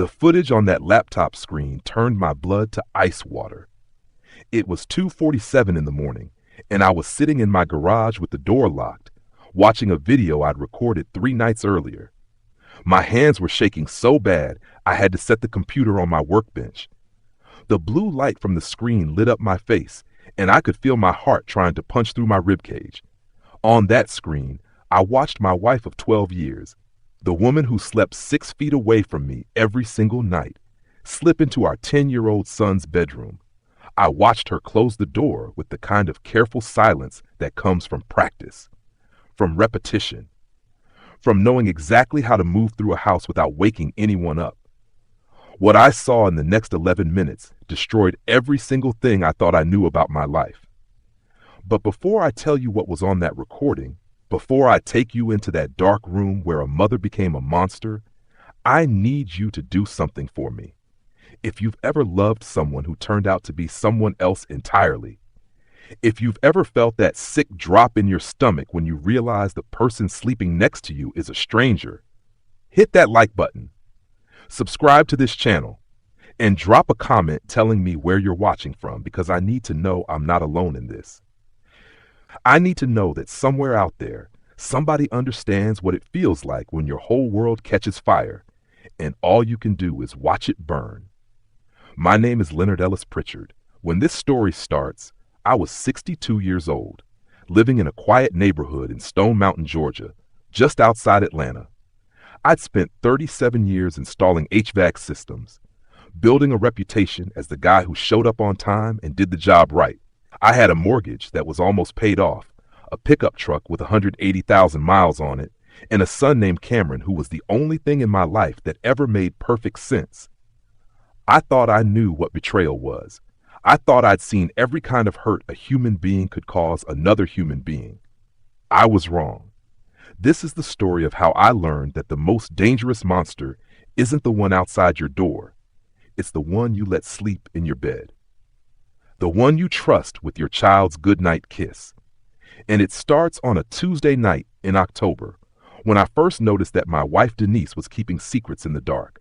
The footage on that laptop screen turned my blood to ice water. It was 2:47 in the morning, and I was sitting in my garage with the door locked, watching a video I'd recorded 3 nights earlier. My hands were shaking so bad I had to set the computer on my workbench. The blue light from the screen lit up my face, and I could feel my heart trying to punch through my ribcage. On that screen, I watched my wife of 12 years, the woman who slept 6 feet away from me every single night, slip into our 10-year-old son's bedroom. I watched her close the door with the kind of careful silence that comes from practice, from repetition, from knowing exactly how to move through a house without waking anyone up. What I saw in the next 11 minutes destroyed every single thing I thought I knew about my life. But before I tell you what was on that recording, before I take you into that dark room where a mother became a monster, I need you to do something for me. If you've ever loved someone who turned out to be someone else entirely, if you've ever felt that sick drop in your stomach when you realize the person sleeping next to you is a stranger, hit that like button, subscribe to this channel, and drop a comment telling me where you're watching from, because I need to know I'm not alone in this. I need to know that somewhere out there, somebody understands what it feels like when your whole world catches fire, and all you can do is watch it burn. My name is Leonard Ellis Pritchard. When this story starts, I was 62 years old, living in a quiet neighborhood in Stone Mountain, Georgia, just outside Atlanta. I'd spent 37 years installing HVAC systems, building a reputation as the guy who showed up on time and did the job right. I had a mortgage that was almost paid off, a pickup truck with 180,000 miles on it, and a son named Cameron who was the only thing in my life that ever made perfect sense. I thought I knew what betrayal was. I thought I'd seen every kind of hurt a human being could cause another human being. I was wrong. This is the story of how I learned that the most dangerous monster isn't the one outside your door. It's the one you let sleep in your bed. The one you trust with your child's goodnight kiss. And it starts on a Tuesday night in October, when I first noticed that my wife Denise was keeping secrets in the dark.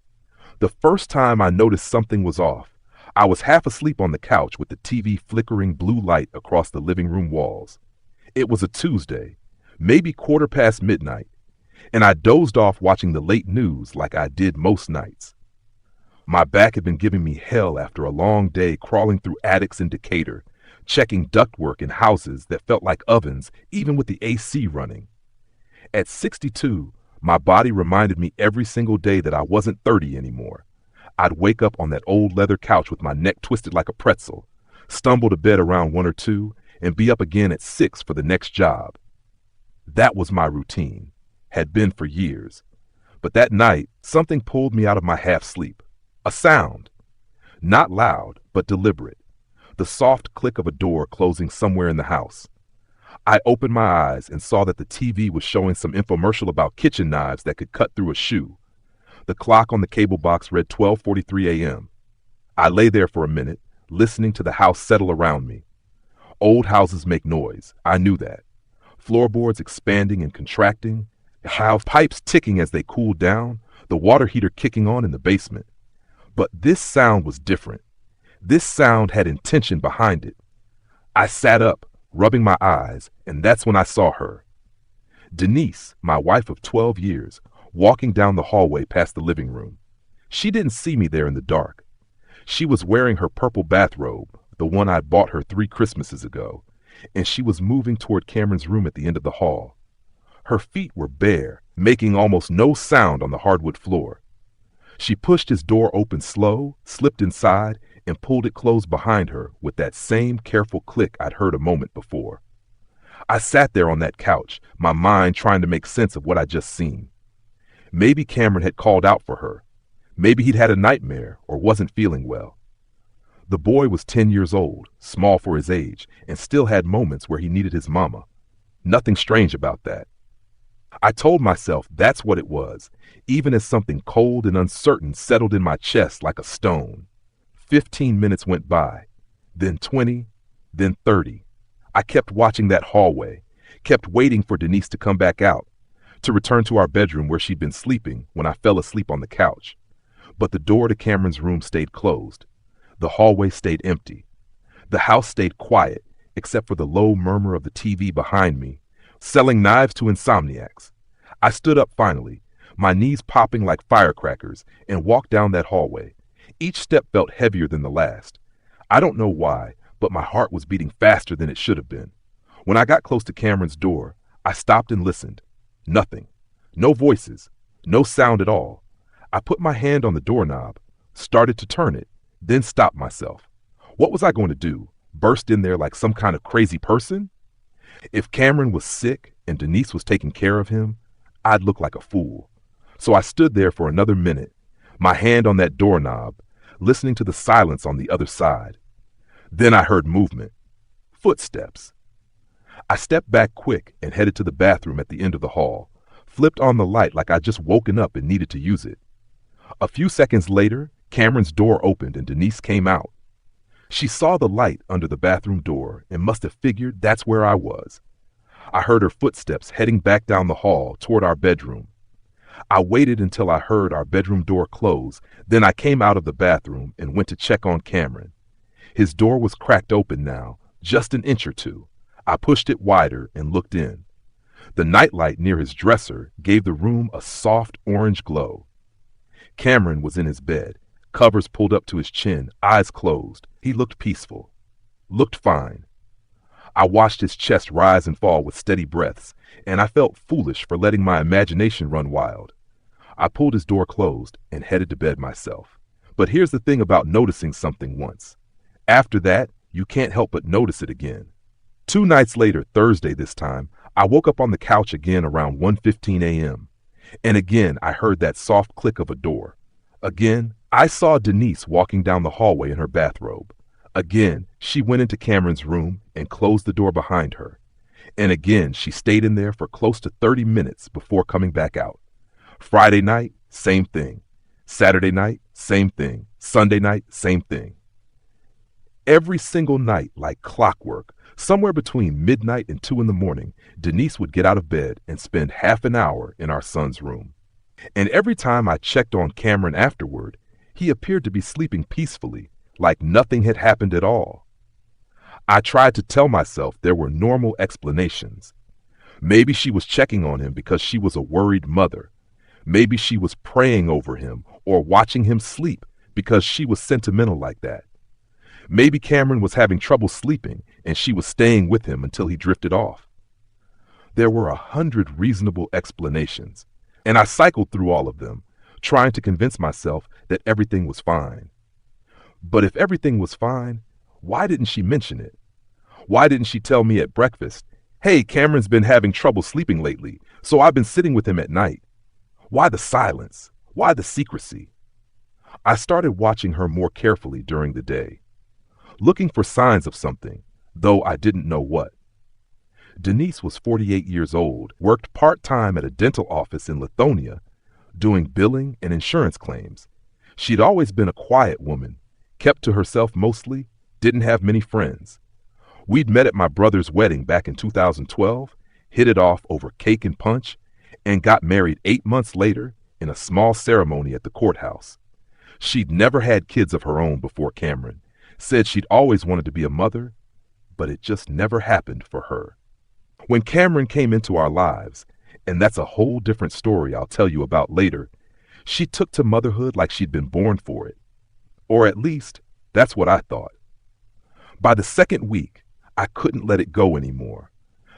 The first time I noticed something was off, I was half asleep on the couch with the TV flickering blue light across the living room walls. It was a Tuesday, maybe midnight, and I dozed off watching the late news like I did most nights. My back had been giving me hell after a long day crawling through attics in Decatur, checking ductwork in houses that felt like ovens even with the AC running. At 62, my body reminded me every single day that I wasn't 30 anymore. I'd wake up on that old leather couch with my neck twisted like a pretzel, stumble to bed around 1 or 2, and be up again at 6 for the next job. That was my routine, had been for years. But that night, something pulled me out of my half-sleep. A sound. Not loud, but deliberate. The soft click of a door closing somewhere in the house. I opened my eyes and saw that the TV was showing some infomercial about kitchen knives that could cut through a shoe. The clock on the cable box read 12:43 a.m. I lay there for a minute, listening to the house settle around me. Old houses make noise, I knew that. Floorboards expanding and contracting, house pipes ticking as they cooled down, the water heater kicking on in the basement. But this sound was different. This sound had intention behind it. I sat up, rubbing my eyes, and that's when I saw her. Denise, my wife of 12 years, walking down the hallway past the living room. She didn't see me there in the dark. She was wearing her purple bathrobe, the one I'd bought her 3 Christmases ago, and she was moving toward Cameron's room at the end of the hall. Her feet were bare, making almost no sound on the hardwood floor. She pushed his door open slow, slipped inside, and pulled it closed behind her with that same careful click I'd heard a moment before. I sat there on that couch, my mind trying to make sense of what I'd just seen. Maybe Cameron had called out for her. Maybe he'd had a nightmare or wasn't feeling well. The boy was 10 years old, small for his age, and still had moments where he needed his mama. Nothing strange about that. I told myself that's what it was, even as something cold and uncertain settled in my chest like a stone. 15 minutes went by, then 20, then 30. I kept watching that hallway, kept waiting for Denise to come back out, to return to our bedroom where she'd been sleeping when I fell asleep on the couch. But the door to Cameron's room stayed closed. The hallway stayed empty. The house stayed quiet, except for the low murmur of the TV behind me, selling knives to insomniacs. I stood up finally, my knees popping like firecrackers, and walked down that hallway. Each step felt heavier than the last. I don't know why, but my heart was beating faster than it should have been. When I got close to Cameron's door, I stopped and listened. Nothing. No voices. No sound at all. I put my hand on the doorknob, started to turn it, then stopped myself. What was I going to do? Burst in there like some kind of crazy person? If Cameron was sick and Denise was taking care of him, I'd look like a fool. So I stood there for another minute, my hand on that doorknob, listening to the silence on the other side. Then I heard movement. Footsteps. I stepped back quick and headed to the bathroom at the end of the hall, flipped on the light like I'd just woken up and needed to use it. A few seconds later, Cameron's door opened and Denise came out. She saw the light under the bathroom door and must have figured that's where I was. I heard her footsteps heading back down the hall toward our bedroom. I waited until I heard our bedroom door close, then I came out of the bathroom and went to check on Cameron. His door was cracked open now, just an inch or two. I pushed it wider and looked in. The nightlight near his dresser gave the room a soft orange glow. Cameron was in his bed, covers pulled up to his chin, eyes closed. He looked peaceful. Looked fine. I watched his chest rise and fall with steady breaths, and I felt foolish for letting my imagination run wild. I pulled his door closed and headed to bed myself. But here's the thing about noticing something once. After that, you can't help but notice it again. 2 nights later, Thursday this time, I woke up on the couch again around 1:15 a.m. And again, I heard that soft click of a door. Again, I saw Denise walking down the hallway in her bathrobe. Again, she went into Cameron's room and closed the door behind her. And again, she stayed in there for close to 30 minutes before coming back out. Friday night, same thing. Saturday night, same thing. Sunday night, same thing. Every single night, like clockwork, somewhere between midnight and 2 in the morning, Denise would get out of bed and spend half an hour in our son's room. And every time I checked on Cameron afterward, he appeared to be sleeping peacefully, like nothing had happened at all. I tried to tell myself there were normal explanations. Maybe she was checking on him because she was a worried mother. Maybe she was praying over him or watching him sleep because she was sentimental like that. Maybe Cameron was having trouble sleeping and she was staying with him until he drifted off. There were 100 reasonable explanations, and I cycled through all of them, trying to convince myself that everything was fine. But if everything was fine, why didn't she mention it? Why didn't she tell me at breakfast, "Hey, Cameron's been having trouble sleeping lately, so I've been sitting with him at night"? Why the silence? Why the secrecy? I started watching her more carefully during the day, looking for signs of something, though I didn't know what. Denise was 48 years old, worked part-time at a dental office in Lithonia, doing billing and insurance claims. She'd always been a quiet woman, kept to herself mostly, didn't have many friends. We'd met at my brother's wedding back in 2012, hit it off over cake and punch, and got married 8 months later in a small ceremony at the courthouse. She'd never had kids of her own before Cameron, said she'd always wanted to be a mother, but it just never happened for her. When Cameron came into our lives, and that's a whole different story I'll tell you about later, she took to motherhood like she'd been born for it. Or at least, that's what I thought. By the second week, I couldn't let it go anymore.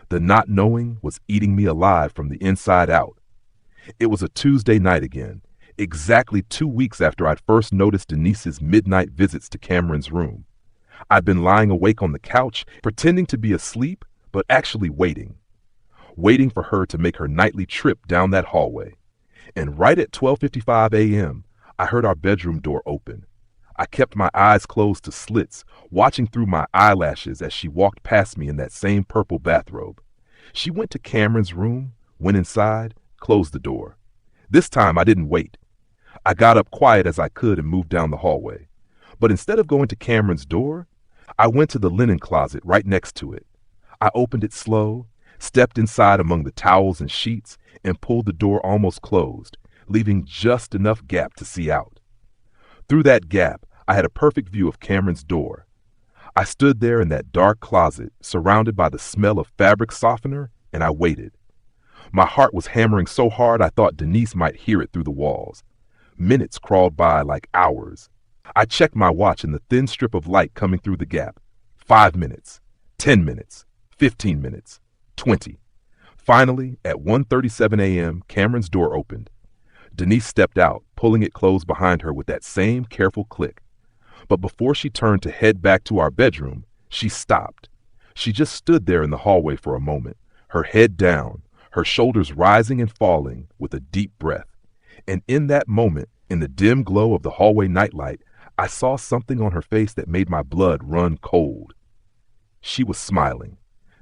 The not knowing was eating me alive from the inside out. It was a Tuesday night again, exactly 2 weeks after I'd first noticed Denise's midnight visits to Cameron's room. I'd been lying awake on the couch, pretending to be asleep, but actually waiting for her to make her nightly trip down that hallway. And right at 12:55 a.m., I heard our bedroom door open. I kept my eyes closed to slits, watching through my eyelashes as she walked past me in that same purple bathrobe. She went to Cameron's room, went inside, closed the door. This time I didn't wait. I got up quiet as I could and moved down the hallway. But instead of going to Cameron's door, I went to the linen closet right next to it. I opened it slow, stepped inside among the towels and sheets, and pulled the door almost closed, leaving just enough gap to see out. Through that gap, I had a perfect view of Cameron's door. I stood there in that dark closet, surrounded by the smell of fabric softener, and I waited. My heart was hammering so hard I thought Denise might hear it through the walls. Minutes crawled by like hours. I checked my watch and the thin strip of light coming through the gap. 5 minutes, 10 minutes, 15 minutes, 20. Finally, at 1:37 a.m., Cameron's door opened. Denise stepped out, pulling it closed behind her with that same careful click. But before she turned to head back to our bedroom, she stopped. She just stood there in the hallway for a moment, her head down, her shoulders rising and falling with a deep breath. And in that moment, in the dim glow of the hallway nightlight, I saw something on her face that made my blood run cold. She was smiling.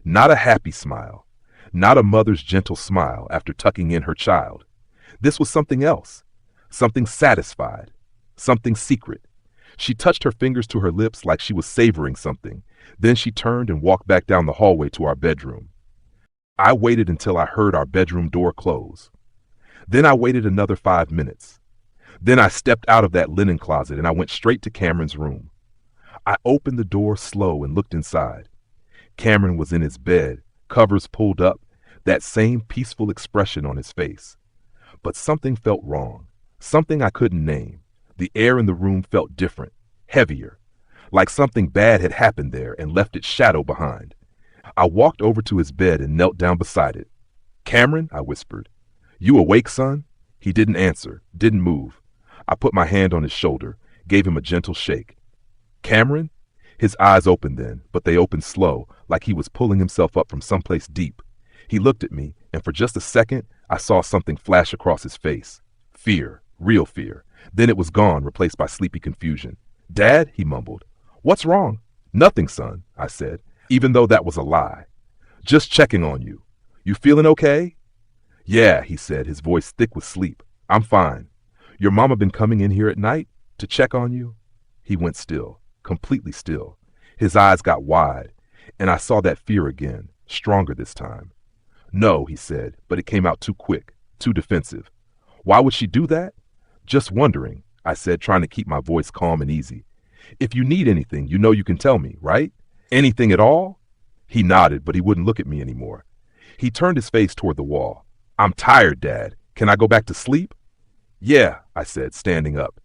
Not a happy smile. Not a mother's gentle smile after tucking in her child. This was something else. Something satisfied. Something secret. She touched her fingers to her lips like she was savoring something. Then she turned and walked back down the hallway to our bedroom. I waited until I heard our bedroom door close. Then I waited another 5 minutes. Then I stepped out of that linen closet and I went straight to Cameron's room. I opened the door slow and looked inside. Cameron was in his bed, covers pulled up, that same peaceful expression on his face. But something felt wrong, something I couldn't name. The air in the room felt different, heavier, like something bad had happened there and left its shadow behind. I walked over to his bed and knelt down beside it. "Cameron," I whispered. "You awake, son?" He didn't answer, didn't move. I put my hand on his shoulder, gave him a gentle shake. "Cameron?" His eyes opened then, but they opened slow, like he was pulling himself up from someplace deep. He looked at me, and for just a second, I saw something flash across his face. Fear, real fear. Then it was gone, replaced by sleepy confusion. "Dad," he mumbled. "What's wrong?" "Nothing, son," I said, even though that was a lie. "Just checking on you. You feeling okay?" "Yeah," he said, his voice thick with sleep. "I'm fine. Your mama been coming in here at night to check on you?" He went still, completely still. His eyes got wide, and I saw that fear again, stronger this time. "No," he said, but it came out too quick, too defensive. "Why would she do that?" "Just wondering," I said, trying to keep my voice calm and easy. "If you need anything, you know you can tell me, right? Anything at all?" He nodded, but he wouldn't look at me anymore. He turned his face toward the wall. "I'm tired, Dad. Can I go back to sleep?" "Yeah," I said, standing up.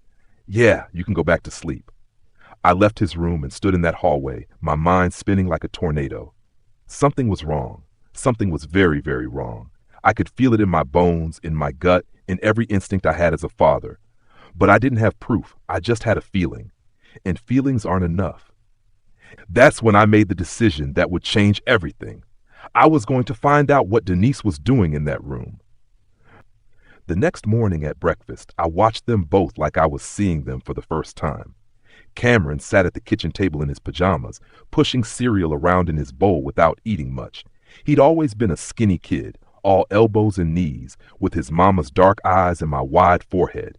"Yeah, you can go back to sleep." I left his room and stood in that hallway, my mind spinning like a tornado. Something was wrong. Something was very, very wrong. I could feel it in my bones, in my gut, in every instinct I had as a father. But I didn't have proof. I just had a feeling. And feelings aren't enough. That's when I made the decision that would change everything. I was going to find out what Denise was doing in that room. The next morning at breakfast, I watched them both like I was seeing them for the first time. Cameron sat at the kitchen table in his pajamas, pushing cereal around in his bowl without eating much. He'd always been a skinny kid, all elbows and knees, with his mama's dark eyes and my wide forehead.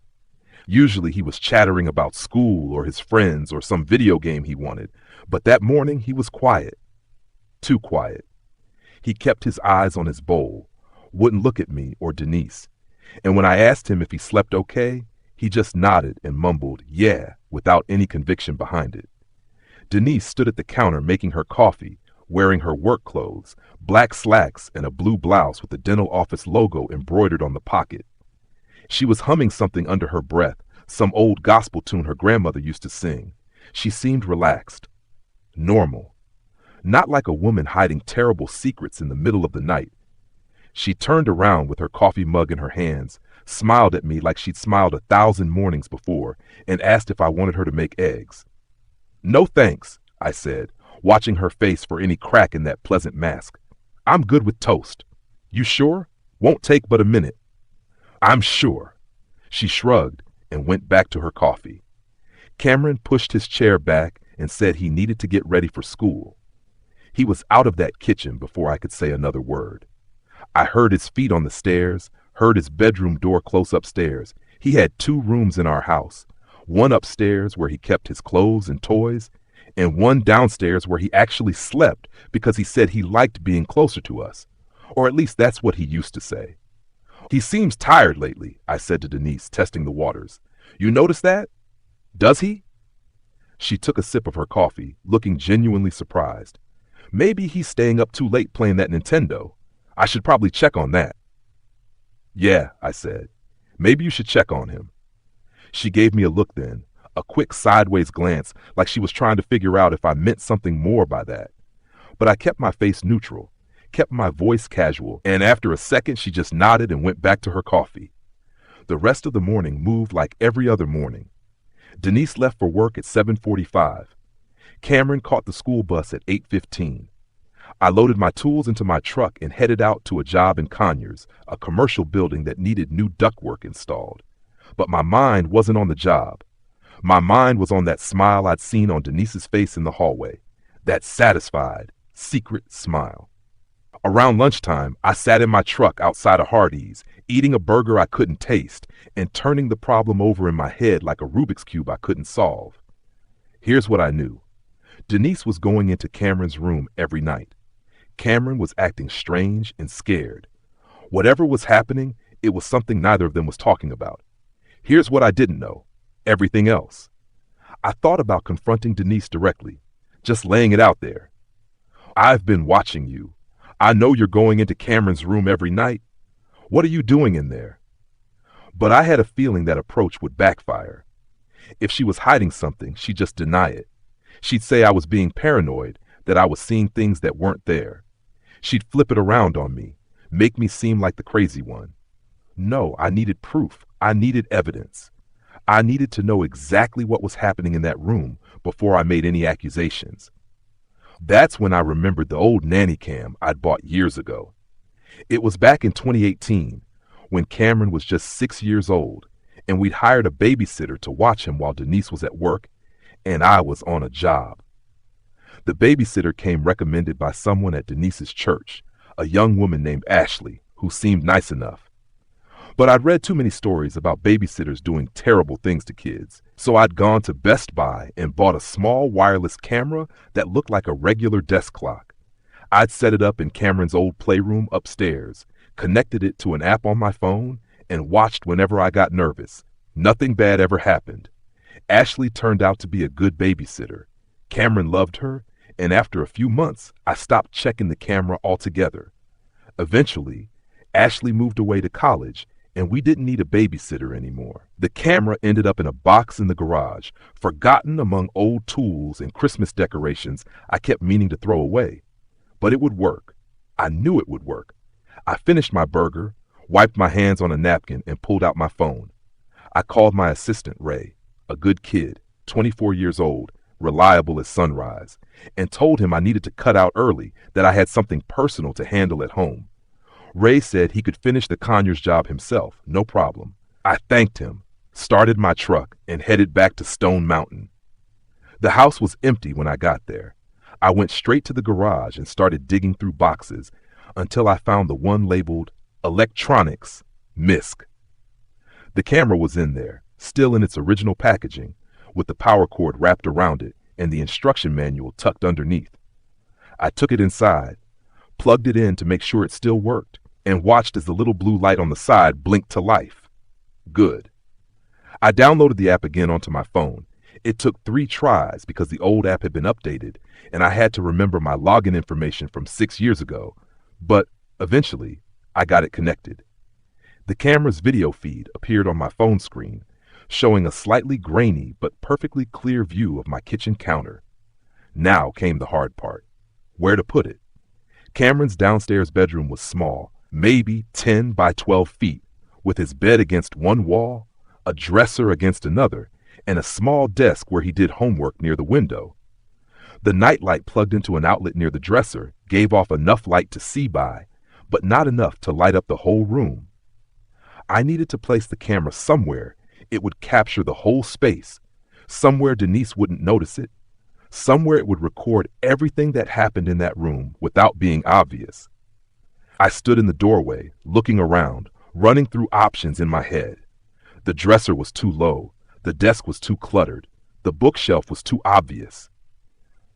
Usually he was chattering about school or his friends or some video game he wanted, but that morning he was quiet. Too quiet. He kept his eyes on his bowl, wouldn't look at me or Denise. And when I asked him if he slept okay, he just nodded and mumbled, "Yeah," without any conviction behind it. Denise stood at the counter making her coffee, wearing her work clothes, black slacks and a blue blouse with the dental office logo embroidered on the pocket. She was humming something under her breath, some old gospel tune her grandmother used to sing. She seemed relaxed. Normal. Not like a woman hiding terrible secrets in the middle of the night. She turned around with her coffee mug in her hands, smiled at me like she'd smiled 1,000 mornings before, and asked if I wanted her to make eggs. "No thanks," I said, watching her face for any crack in that pleasant mask. "I'm good with toast." "You sure? Won't take but a minute." "I'm sure." She shrugged and went back to her coffee. Cameron pushed his chair back and said he needed to get ready for school. He was out of that kitchen before I could say another word. I heard his feet on the stairs, heard his bedroom door close upstairs. He had 2 rooms in our house, one upstairs where he kept his clothes and toys, and one downstairs where he actually slept because he said he liked being closer to us. Or at least that's what he used to say. "He seems tired lately," I said to Denise, testing the waters. "You notice that?" Does he? She took a sip of her coffee, looking genuinely surprised. Maybe he's staying up too late playing that Nintendo. I should probably check on that. Yeah, I said. Maybe you should check on him. She gave me a look then, a quick sideways glance like she was trying to figure out if I meant something more by that. But I kept my face neutral, kept my voice casual, and after a second she just nodded and went back to her coffee. The rest of the morning moved like every other morning. Denise left for work at 7:45. Cameron caught the school bus at 8:15. I loaded my tools into my truck and headed out to a job in Conyers, a commercial building that needed new ductwork installed. But my mind wasn't on the job. My mind was on that smile I'd seen on Denise's face in the hallway, that satisfied, secret smile. Around lunchtime, I sat in my truck outside of Hardee's, eating a burger I couldn't taste and turning the problem over in my head like a Rubik's Cube I couldn't solve. Here's what I knew. Denise was going into Cameron's room every night. Cameron was acting strange and scared. Whatever was happening, it was something neither of them was talking about. Here's what I didn't know. Everything else. I thought about confronting Denise directly, just laying it out there. I've been watching you. I know you're going into Cameron's room every night. What are you doing in there? But I had a feeling that approach would backfire. If she was hiding something, she'd just deny it. She'd say I was being paranoid, that I was seeing things that weren't there. She'd flip it around on me, make me seem like the crazy one. No, I needed proof. I needed evidence. I needed to know exactly what was happening in that room before I made any accusations. That's when I remembered the old nanny cam I'd bought years ago. It was back in 2018, when Cameron was just 6 years old, and we'd hired a babysitter to watch him while Denise was at work, and I was on a job. The babysitter came recommended by someone at Denise's church, a young woman named Ashley, who seemed nice enough. But I'd read too many stories about babysitters doing terrible things to kids, so I'd gone to Best Buy and bought a small wireless camera that looked like a regular desk clock. I'd set it up in Cameron's old playroom upstairs, connected it to an app on my phone, and watched whenever I got nervous. Nothing bad ever happened. Ashley turned out to be a good babysitter. Cameron loved her, and after a few months, I stopped checking the camera altogether. Eventually, Ashley moved away to college, and we didn't need a babysitter anymore. The camera ended up in a box in the garage, forgotten among old tools and Christmas decorations I kept meaning to throw away. But it would work. I knew it would work. I finished my burger, wiped my hands on a napkin, and pulled out my phone. I called my assistant, Ray, a good kid, 24 years old, reliable as sunrise, and told him I needed to cut out early, that I had something personal to handle at home. Ray said he could finish the Conyers job himself, no problem. I thanked him, started my truck, and headed back to Stone Mountain. The house was empty when I got there. I went straight to the garage and started digging through boxes until I found the one labeled Electronics, MISC. The camera was in there, still in its original packaging, with the power cord wrapped around it and the instruction manual tucked underneath. I took it inside, plugged it in to make sure it still worked, and watched as the little blue light on the side blinked to life. Good. I downloaded the app again onto my phone. It took 3 tries because the old app had been updated, and I had to remember my login information from 6 years ago, but eventually I got it connected. The camera's video feed appeared on my phone screen, showing a slightly grainy but perfectly clear view of my kitchen counter. Now came the hard part. Where to put it? Cameron's downstairs bedroom was small, maybe 10 by 12 feet, with his bed against one wall, a dresser against another, and a small desk where he did homework near the window. The nightlight plugged into an outlet near the dresser gave off enough light to see by, but not enough to light up the whole room. I needed to place the camera somewhere it would capture the whole space, somewhere Denise wouldn't notice it, somewhere it would record everything that happened in that room without being obvious. I stood in the doorway, looking around, running through options in my head. The dresser was too low, the desk was too cluttered, the bookshelf was too obvious.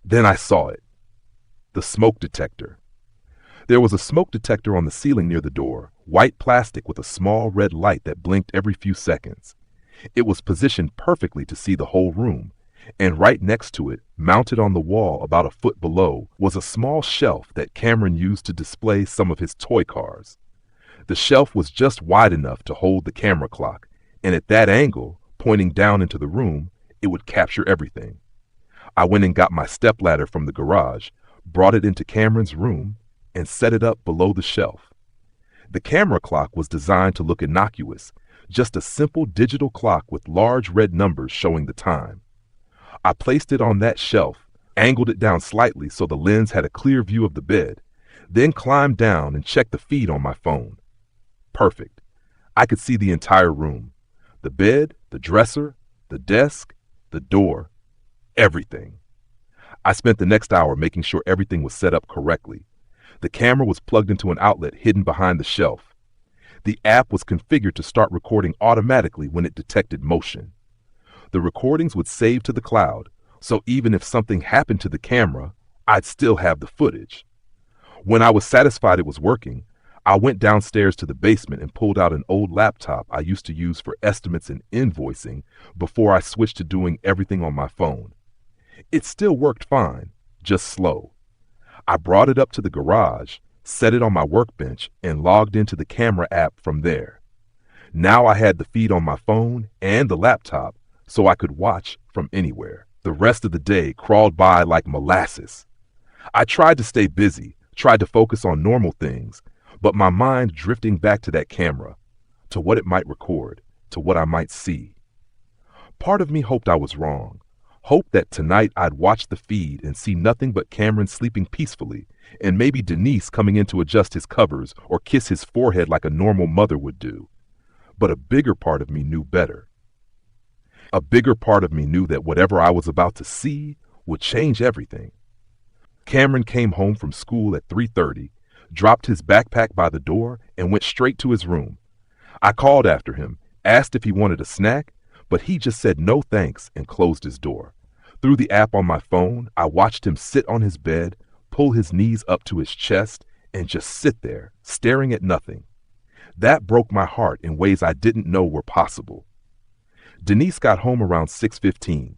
Then I saw it. The smoke detector. There was a smoke detector on the ceiling near the door, white plastic with a small red light that blinked every few seconds. It was positioned perfectly to see the whole room, and right next to it, mounted on the wall about a foot below, was a small shelf that Cameron used to display some of his toy cars. The shelf was just wide enough to hold the camera clock, and at that angle, pointing down into the room, it would capture everything. I went and got my stepladder from the garage, brought it into Cameron's room, and set it up below the shelf. The camera clock was designed to look innocuous, just a simple digital clock with large red numbers showing the time. I placed it on that shelf, angled it down slightly so the lens had a clear view of the bed, then climbed down and checked the feed on my phone. Perfect. I could see the entire room. The bed, the dresser, the desk, the door, everything. I spent the next hour making sure everything was set up correctly. The camera was plugged into an outlet hidden behind the shelf. The app was configured to start recording automatically when it detected motion. The recordings would save to the cloud, so even if something happened to the camera, I'd still have the footage. When I was satisfied it was working, I went downstairs to the basement and pulled out an old laptop I used to use for estimates and invoicing before I switched to doing everything on my phone. It still worked fine, just slow. I brought it up to the garage, set it on my workbench, and logged into the camera app from there. Now I had the feed on my phone and the laptop, so I could watch from anywhere. The rest of the day crawled by like molasses. I tried to stay busy, tried to focus on normal things, but my mind drifting back to that camera, to what it might record, to what I might see. Part of me hoped I was wrong, hoped that tonight I'd watch the feed and see nothing but Cameron sleeping peacefully, and maybe Denise coming in to adjust his covers or kiss his forehead like a normal mother would do. But a bigger part of me knew better. A bigger part of me knew that whatever I was about to see would change everything. Cameron came home from school at 3:30, dropped his backpack by the door, and went straight to his room. I called after him, asked if he wanted a snack, but he just said no thanks and closed his door. Through the app on my phone, I watched him sit on his bed, pull his knees up to his chest, and just sit there, staring at nothing. That broke my heart in ways I didn't know were possible. Denise got home around 6:15.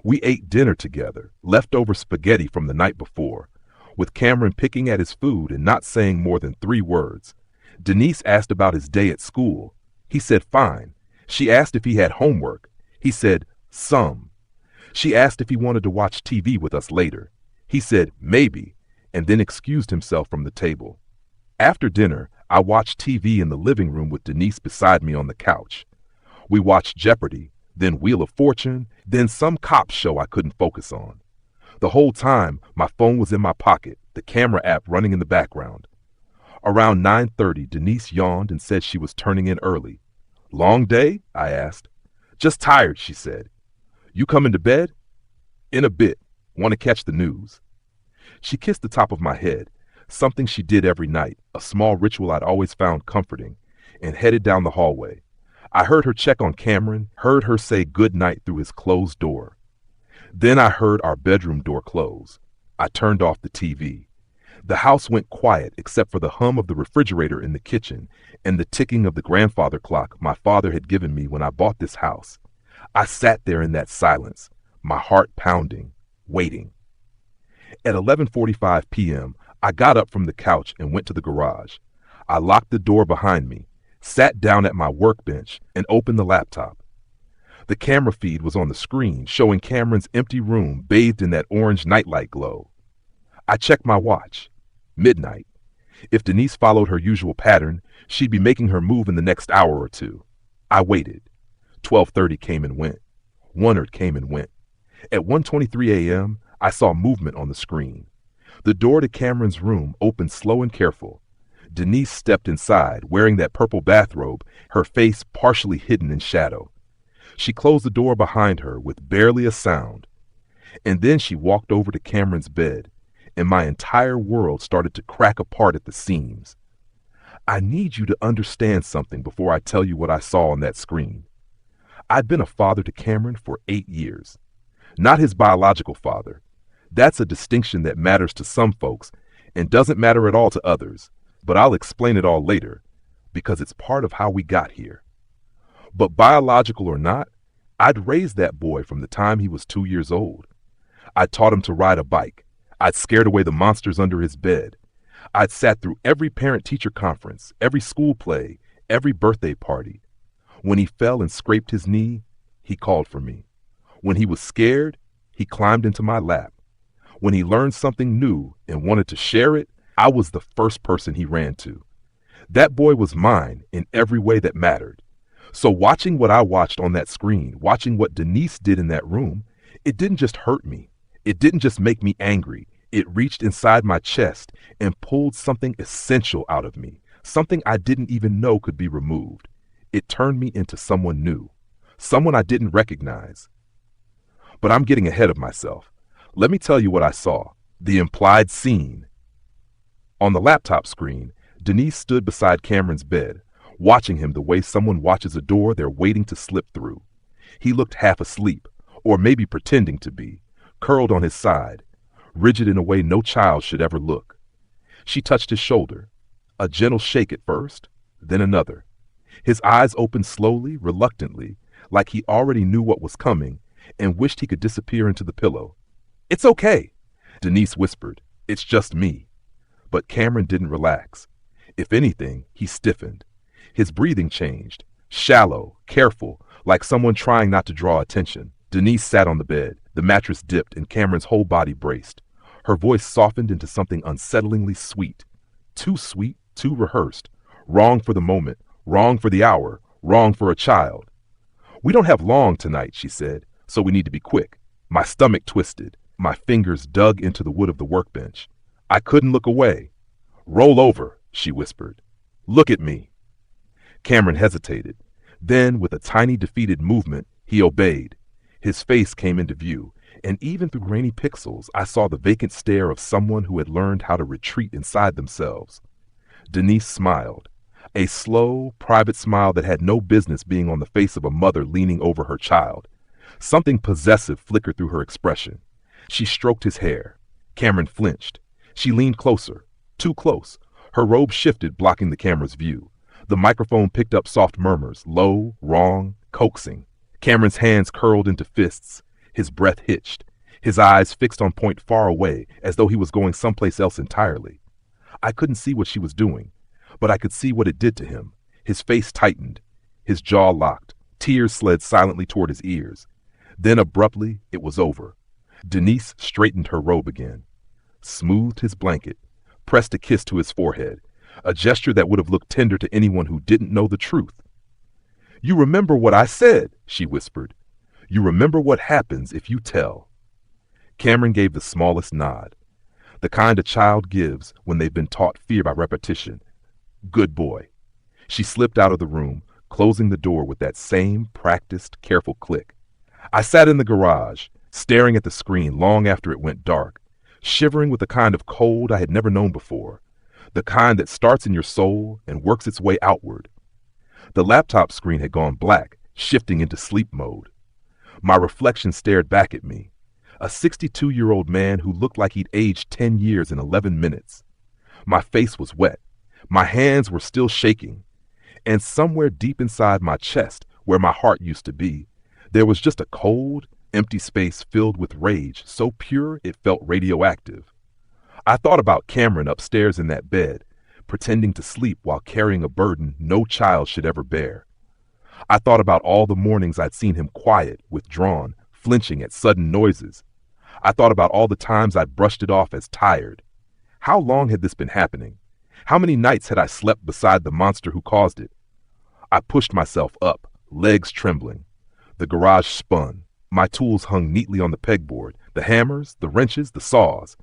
We ate dinner together, leftover spaghetti from the night before, with Cameron picking at his food and not saying more than 3 words. Denise asked about his day at school. He said fine. She asked if he had homework. He said some. She asked if he wanted to watch TV with us later. He said maybe, and then excused himself from the table. After dinner, I watched TV in the living room with Denise beside me on the couch. We watched Jeopardy, then Wheel of Fortune, then some cop show I couldn't focus on. The whole time, my phone was in my pocket, the camera app running in the background. Around 9:30, Denise yawned and said she was turning in early. Long day? I asked. Just tired, she said. You coming to bed? In a bit. Want to catch the news. She kissed the top of my head, something she did every night, a small ritual I'd always found comforting, and headed down the hallway. I heard her check on Cameron, heard her say good night through his closed door. Then I heard our bedroom door close. I turned off the TV. The house went quiet except for the hum of the refrigerator in the kitchen and the ticking of the grandfather clock my father had given me when I bought this house. I sat there in that silence, my heart pounding, waiting. At 11:45 p.m., I got up from the couch and went to the garage. I locked the door behind me, sat down at my workbench, and opened the laptop. The camera feed was on the screen, showing Cameron's empty room bathed in that orange nightlight glow. I checked my watch. Midnight. If Denise followed her usual pattern, she'd be making her move in the next hour or two. I waited. 12:30 came and went. 1:00 came and went. At 1:23 a.m., I saw movement on the screen. The door to Cameron's room opened slow and careful. Denise stepped inside, wearing that purple bathrobe, her face partially hidden in shadow. She closed the door behind her with barely a sound. And then she walked over to Cameron's bed, and my entire world started to crack apart at the seams. I need you to understand something before I tell you what I saw on that screen. I'd been a father to Cameron for 8 years. Not his biological father. That's a distinction that matters to some folks and doesn't matter at all to others, but I'll explain it all later because it's part of how we got here. But biological or not, I'd raised that boy from the time he was 2 years old. I'd taught him to ride a bike. I'd scared away the monsters under his bed. I'd sat through every parent-teacher conference, every school play, every birthday party. When he fell and scraped his knee, he called for me. When he was scared, he climbed into my lap. When he learned something new and wanted to share it, I was the first person he ran to. That boy was mine in every way that mattered. So watching what I watched on that screen, watching what Denise did in that room, it didn't just hurt me. It didn't just make me angry. It reached inside my chest and pulled something essential out of me, something I didn't even know could be removed. It turned me into someone new, someone I didn't recognize. But I'm getting ahead of myself. Let me tell you what I saw, the implied scene. On the laptop screen, Denise stood beside Cameron's bed, watching him the way someone watches a door they're waiting to slip through. He looked half asleep, or maybe pretending to be, curled on his side, rigid in a way no child should ever look. She touched his shoulder, a gentle shake at first, then another. His eyes opened slowly, reluctantly, like he already knew what was coming and wished he could disappear into the pillow. "It's okay," Denise whispered. "It's just me." But Cameron didn't relax. If anything, he stiffened. His breathing changed, shallow, careful, like someone trying not to draw attention. Denise sat on the bed. The mattress dipped and Cameron's whole body braced. Her voice softened into something unsettlingly sweet. Too sweet, too rehearsed. Wrong for the moment, wrong for the hour, wrong for a child. "We don't have long tonight," she said, "so we need to be quick." My stomach twisted. My fingers dug into the wood of the workbench. I couldn't look away. "Roll over," she whispered. "Look at me." Cameron hesitated. Then, with a tiny defeated movement, he obeyed. His face came into view, and even through grainy pixels, I saw the vacant stare of someone who had learned how to retreat inside themselves. Denise smiled, a slow, private smile that had no business being on the face of a mother leaning over her child. Something possessive flickered through her expression. She stroked his hair. Cameron flinched. She leaned closer, too close. Her robe shifted, blocking the camera's view. The microphone picked up soft murmurs, low, wrong, coaxing. Cameron's hands curled into fists. His breath hitched. His eyes fixed on point far away, as though he was going someplace else entirely. I couldn't see what she was doing, but I could see what it did to him. His face tightened. His jaw locked. Tears slid silently toward his ears. Then abruptly, it was over. Denise straightened her robe again, smoothed his blanket, pressed a kiss to his forehead, a gesture that would have looked tender to anyone who didn't know the truth. "You remember what I said," she whispered. "You remember what happens if you tell." Cameron gave the smallest nod, the kind a child gives when they've been taught fear by repetition. "Good boy." She slipped out of the room, closing the door with that same practiced, careful click. I sat in the garage, staring at the screen long after it went dark, shivering with a kind of cold I had never known before, the kind that starts in your soul and works its way outward. The laptop screen had gone black, shifting into sleep mode. My reflection stared back at me, a 62-year-old man who looked like he'd aged 10 years in 11 minutes. My face was wet. My hands were still shaking. And somewhere deep inside my chest, where my heart used to be, there was just a cold, empty space filled with rage, so pure it felt radioactive. I thought about Cameron upstairs in that bed, pretending to sleep while carrying a burden no child should ever bear. I thought about all the mornings I'd seen him quiet, withdrawn, flinching at sudden noises. I thought about all the times I'd brushed it off as tired. How long had this been happening? How many nights had I slept beside the monster who caused it? I pushed myself up, legs trembling. The garage spun. My tools hung neatly on the pegboard, the hammers, the wrenches, the saws.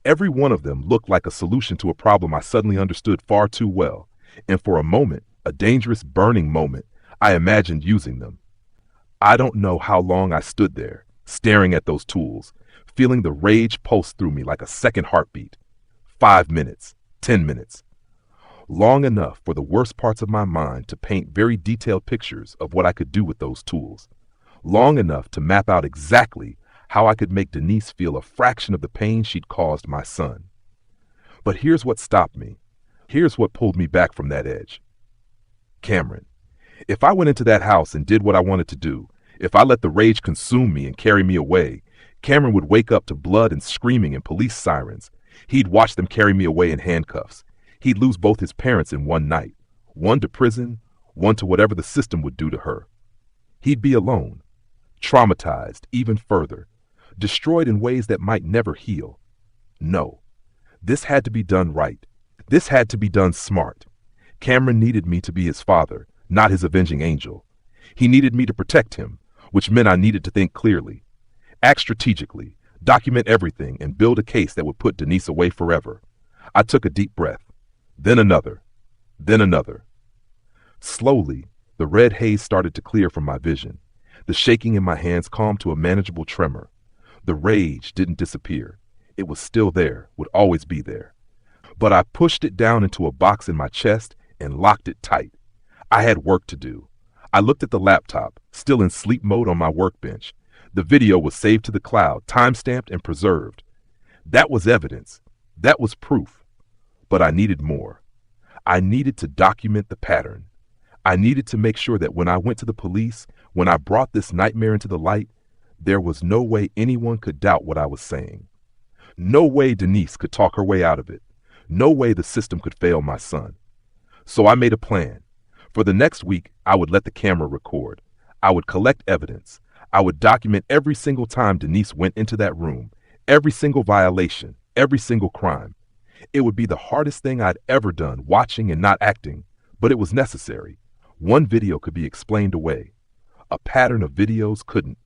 Every one of them looked like a solution to a problem I suddenly understood far too well, and for a moment, a dangerous burning moment, I imagined using them. I don't know how long I stood there, staring at those tools, feeling the rage pulse through me like a second heartbeat. 5 minutes, 10 minutes. Long enough for the worst parts of my mind to paint very detailed pictures of what I could do with those tools. Long enough to map out exactly how I could make Denise feel a fraction of the pain she'd caused my son. But here's what stopped me. Here's what pulled me back from that edge. Cameron. If I went into that house and did what I wanted to do, if I let the rage consume me and carry me away, Cameron would wake up to blood and screaming and police sirens. He'd watch them carry me away in handcuffs. He'd lose both his parents in one night, one to prison, one to whatever the system would do to her. He'd be alone, traumatized even further, destroyed in ways that might never heal. No, this had to be done right. This had to be done smart. Cameron needed me to be his father, not his avenging angel. He needed me to protect him, which meant I needed to think clearly, act strategically, document everything, and build a case that would put Denise away forever. I took a deep breath, then another, then another. Slowly, the red haze started to clear from my vision. The shaking in my hands calmed to a manageable tremor. The rage didn't disappear. It was still there, would always be there. But I pushed it down into a box in my chest and locked it tight. I had work to do. I looked at the laptop, still in sleep mode on my workbench. The video was saved to the cloud, time-stamped and preserved. That was evidence. That was proof. But I needed more. I needed to document the pattern. I needed to make sure that when I went to the police, when I brought this nightmare into the light, there was no way anyone could doubt what I was saying. No way Denise could talk her way out of it. No way the system could fail my son. So I made a plan. For the next week, I would let the camera record. I would collect evidence. I would document every single time Denise went into that room, every single violation, every single crime. It would be the hardest thing I'd ever done, watching and not acting, but it was necessary. One video could be explained away. A pattern of videos couldn't.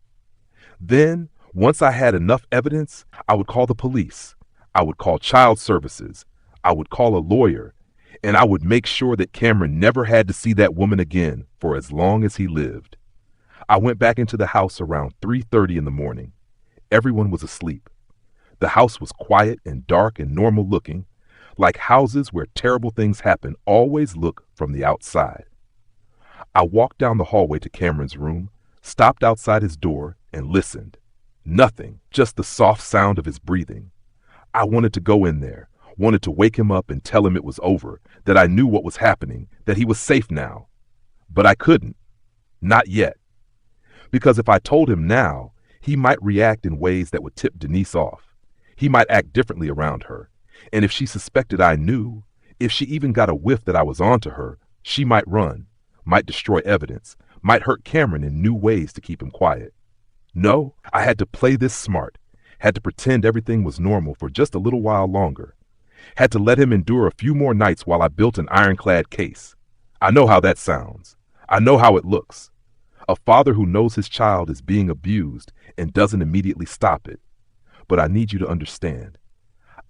Then, once I had enough evidence, I would call the police. I would call child services. I would call a lawyer. And I would make sure that Cameron never had to see that woman again for as long as he lived. I went back into the house around 3:30 in the morning. Everyone was asleep. The house was quiet and dark and normal looking, like houses where terrible things happen always look from the outside. I walked down the hallway to Cameron's room, stopped outside his door, and listened. Nothing, just the soft sound of his breathing. I wanted to go in there, wanted to wake him up and tell him it was over, that I knew what was happening, that he was safe now. But I couldn't. Not yet. Because if I told him now, he might react in ways that would tip Denise off. He might act differently around her. And if she suspected I knew, if she even got a whiff that I was onto her, she might run, might destroy evidence, might hurt Cameron in new ways to keep him quiet. No, I had to play this smart, had to pretend everything was normal for just a little while longer, had to let him endure a few more nights while I built an ironclad case. I know how that sounds. I know how it looks. A father who knows his child is being abused and doesn't immediately stop it. But I need you to understand.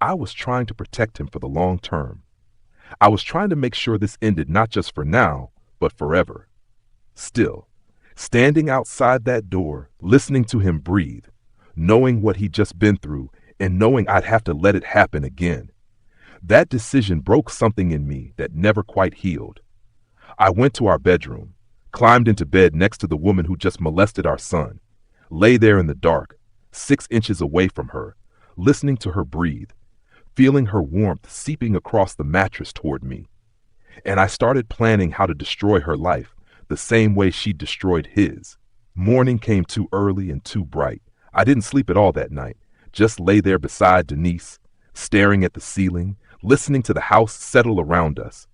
I was trying to protect him for the long term. I was trying to make sure this ended not just for now, but forever. Still, standing outside that door, listening to him breathe, knowing what he'd just been through, and knowing I'd have to let it happen again. That decision broke something in me that never quite healed. I went to our bedroom, climbed into bed next to the woman who just molested our son, lay there in the dark, 6 inches away from her, listening to her breathe, feeling her warmth seeping across the mattress toward me. And I started planning how to destroy her life, the same way she destroyed his. Morning came too early and too bright. I didn't sleep at all that night, just lay there beside Denise, staring at the ceiling, listening to the house settle around us.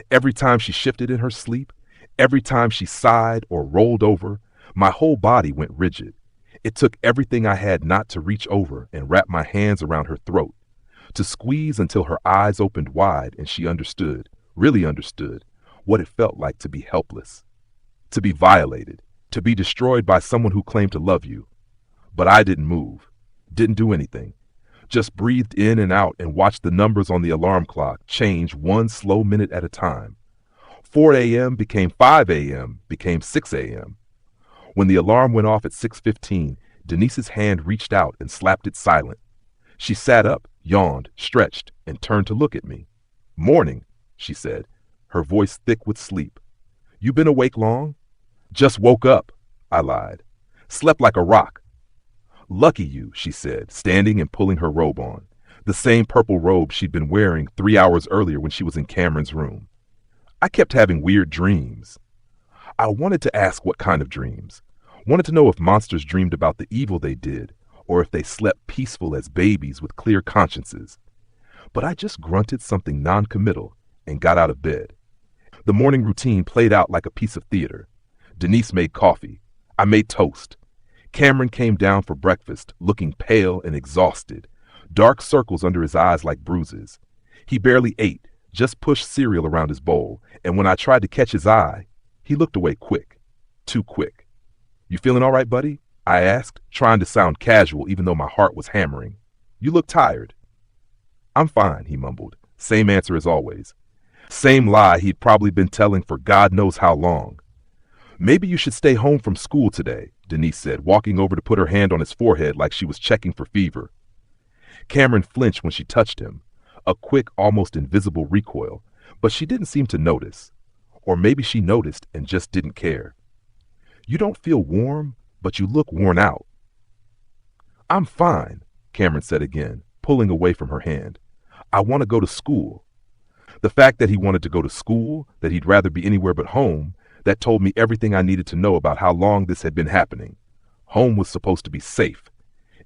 Every time she shifted in her sleep, every time she sighed or rolled over, my whole body went rigid. It took everything I had not to reach over and wrap my hands around her throat, to squeeze until her eyes opened wide and she understood, really understood, what it felt like to be helpless, to be violated, to be destroyed by someone who claimed to love you. But I didn't move, didn't do anything, just breathed in and out and watched the numbers on the alarm clock change one slow minute at a time. 4 a.m. became 5 a.m., became 6 a.m. When the alarm went off at 6:15, Denise's hand reached out and slapped it silent. She sat up, yawned, stretched, and turned to look at me. "Morning," she said, her voice thick with sleep. "You been awake long?" "Just woke up," I lied. "Slept like a rock." "Lucky you," she said, standing and pulling her robe on, the same purple robe she'd been wearing 3 hours earlier when she was in Cameron's room. "I kept having weird dreams." I wanted to ask what kind of dreams. Wanted to know if monsters dreamed about the evil they did, or if they slept peaceful as babies with clear consciences. But I just grunted something non-committal and got out of bed. The morning routine played out like a piece of theater. Denise made coffee. I made toast. Cameron came down for breakfast, looking pale and exhausted, dark circles under his eyes like bruises. He barely ate, just pushed cereal around his bowl, and when I tried to catch his eye, he looked away quick. Too quick. "You feeling all right, buddy?" I asked, trying to sound casual even though my heart was hammering. "You look tired." "I'm fine," he mumbled. Same answer as always. Same lie he'd probably been telling for God knows how long. "Maybe you should stay home from school today," Denise said, walking over to put her hand on his forehead like she was checking for fever. Cameron flinched when she touched him, a quick, almost invisible recoil, but she didn't seem to notice. Or maybe she noticed and just didn't care. "You don't feel warm, but you look worn out." "I'm fine," Cameron said again, pulling away from her hand. "I want to go to school." The fact that he wanted to go to school, that he'd rather be anywhere but home, that told me everything I needed to know about how long this had been happening. Home was supposed to be safe.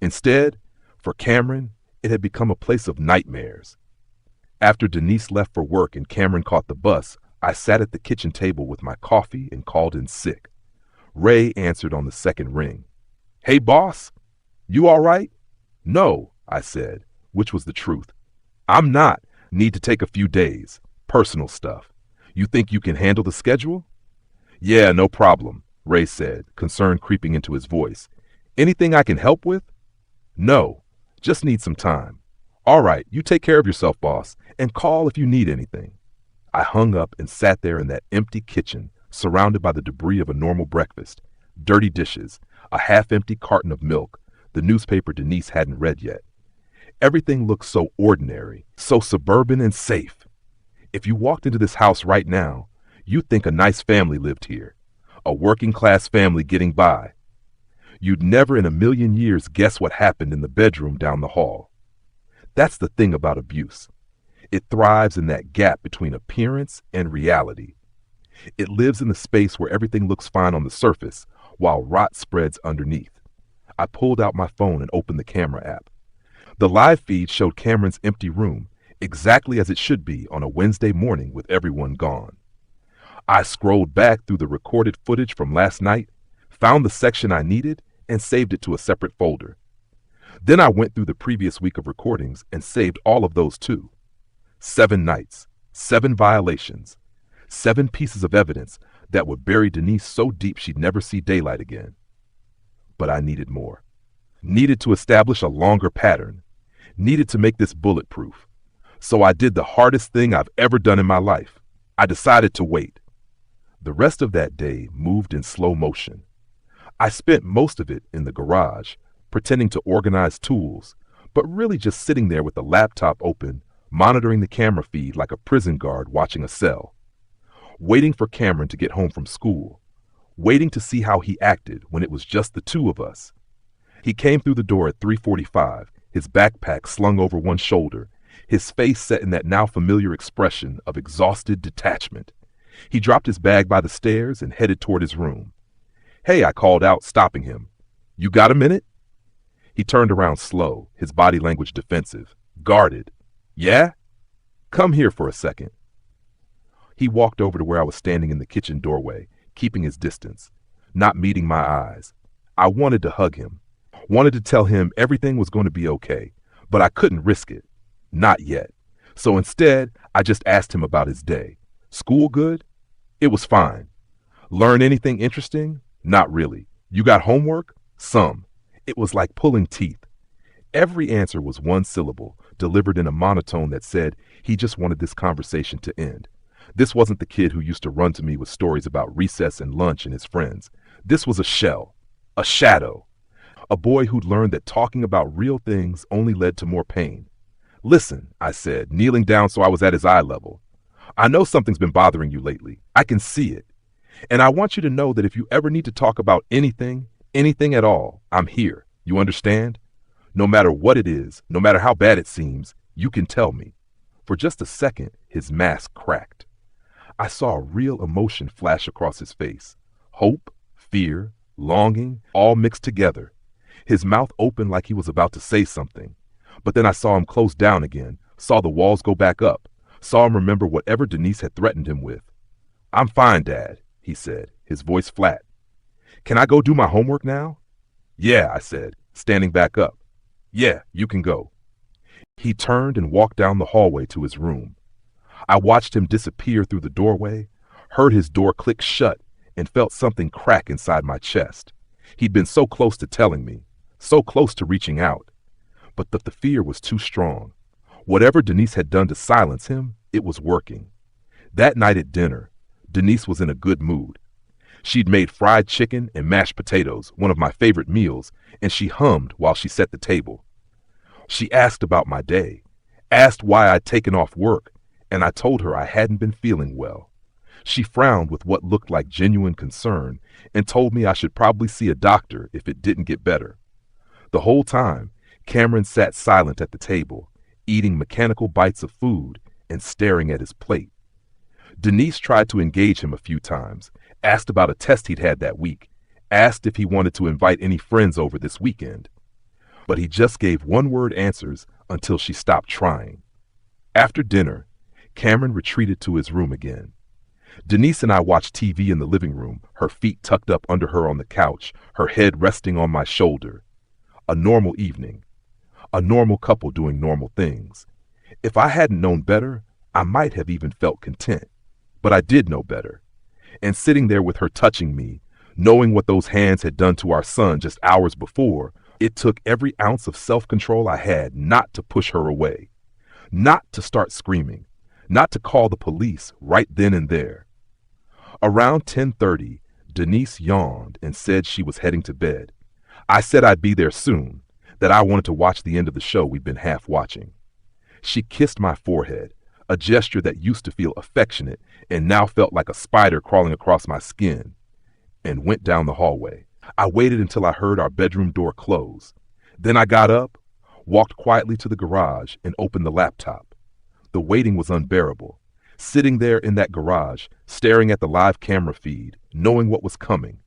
Instead, for Cameron, it had become a place of nightmares. After Denise left for work and Cameron caught the bus, I sat at the kitchen table with my coffee and called in sick. Ray answered on the second ring. "Hey, boss, you all right?" "No," I said, which was the truth. "I'm not. Need to take a few days. Personal stuff. You think you can handle the schedule?" "Yeah, no problem," Ray said, concern creeping into his voice. "Anything I can help with?" "No, just need some time." "All right, you take care of yourself, boss, and call if you need anything." I hung up and sat there in that empty kitchen, surrounded by the debris of a normal breakfast, dirty dishes, a half-empty carton of milk, the newspaper Denise hadn't read yet. Everything looked so ordinary, so suburban and safe. If you walked into this house right now, you'd think a nice family lived here, a working-class family getting by. You'd never in a million years guess what happened in the bedroom down the hall. That's the thing about abuse. It thrives in that gap between appearance and reality. It lives in the space where everything looks fine on the surface, while rot spreads underneath. I pulled out my phone and opened the camera app. The live feed showed Cameron's empty room, exactly as it should be on a Wednesday morning with everyone gone. I scrolled back through the recorded footage from last night, found the section I needed, and saved it to a separate folder. Then I went through the previous week of recordings and saved all of those too. 7 nights, 7 violations, 7 pieces of evidence that would bury Denise so deep she'd never see daylight again. But I needed more. Needed to establish a longer pattern. Needed to make this bulletproof. So I did the hardest thing I've ever done in my life. I decided to wait. The rest of that day moved in slow motion. I spent most of it in the garage, pretending to organize tools, but really just sitting there with the laptop open, monitoring the camera feed like a prison guard watching a cell. Waiting for Cameron to get home from school. Waiting to see how he acted when it was just the two of us. He came through the door at 3:45, his backpack slung over one shoulder, his face set in that now familiar expression of exhausted detachment. He dropped his bag by the stairs and headed toward his room. "Hey," I called out, stopping him. "You got a minute?" He turned around slow, his body language defensive, guarded. "Yeah? Come here for a second." He walked over to where I was standing in the kitchen doorway, keeping his distance, not meeting my eyes. I wanted to hug him, wanted to tell him everything was going to be okay, but I couldn't risk it. Not yet. So instead, I just asked him about his day. School good? It was fine. Learn anything interesting? Not really. You got homework? Some. It was like pulling teeth. Every answer was one syllable, delivered in a monotone that said he just wanted this conversation to end. This wasn't the kid who used to run to me with stories about recess and lunch and his friends. This was a shell, a shadow, a boy who'd learned that talking about real things only led to more pain. "Listen," I said, kneeling down so I was at his eye level. "I know something's been bothering you lately. I can see it. And I want you to know that if you ever need to talk about anything, anything at all, I'm here. You understand? No matter what it is, no matter how bad it seems, you can tell me." For just a second, his mask cracked. I saw a real emotion flash across his face. Hope, fear, longing, all mixed together. His mouth opened like he was about to say something. But then I saw him close down again, saw the walls go back up, saw him remember whatever Denise had threatened him with. "I'm fine, Dad," he said, his voice flat. "Can I go do my homework now?" "Yeah," I said, standing back up. "Yeah, you can go." He turned and walked down the hallway to his room. I watched him disappear through the doorway, heard his door click shut, and felt something crack inside my chest. He'd been so close to telling me, so close to reaching out. But the fear was too strong. Whatever Denise had done to silence him, it was working. That night at dinner, Denise was in a good mood. She'd made fried chicken and mashed potatoes, one of my favorite meals, and she hummed while she set the table. She asked about my day, asked why I'd taken off work, and I told her I hadn't been feeling well. She frowned with what looked like genuine concern and told me I should probably see a doctor if it didn't get better. The whole time, Cameron sat silent at the table, eating mechanical bites of food and staring at his plate. Denise tried to engage him a few times, asked about a test he'd had that week, asked if he wanted to invite any friends over this weekend. But he just gave one-word answers until she stopped trying. After dinner, Cameron retreated to his room again. Denise and I watched TV in the living room, her feet tucked up under her on the couch, her head resting on my shoulder. A normal evening. A normal couple doing normal things. If I hadn't known better, I might have even felt content. But I did know better. And sitting there with her touching me, knowing what those hands had done to our son just hours before, it took every ounce of self-control I had not to push her away, not to start screaming, not to call the police right then and there. Around 10:30, Denise yawned and said she was heading to bed. I said I'd be there soon, that I wanted to watch the end of the show we'd been half watching. She kissed my forehead, a gesture that used to feel affectionate and now felt like a spider crawling across my skin, and went down the hallway. I waited until I heard our bedroom door close. Then I got up, walked quietly to the garage, and opened the laptop. The waiting was unbearable. Sitting there in that garage, staring at the live camera feed, knowing what was coming,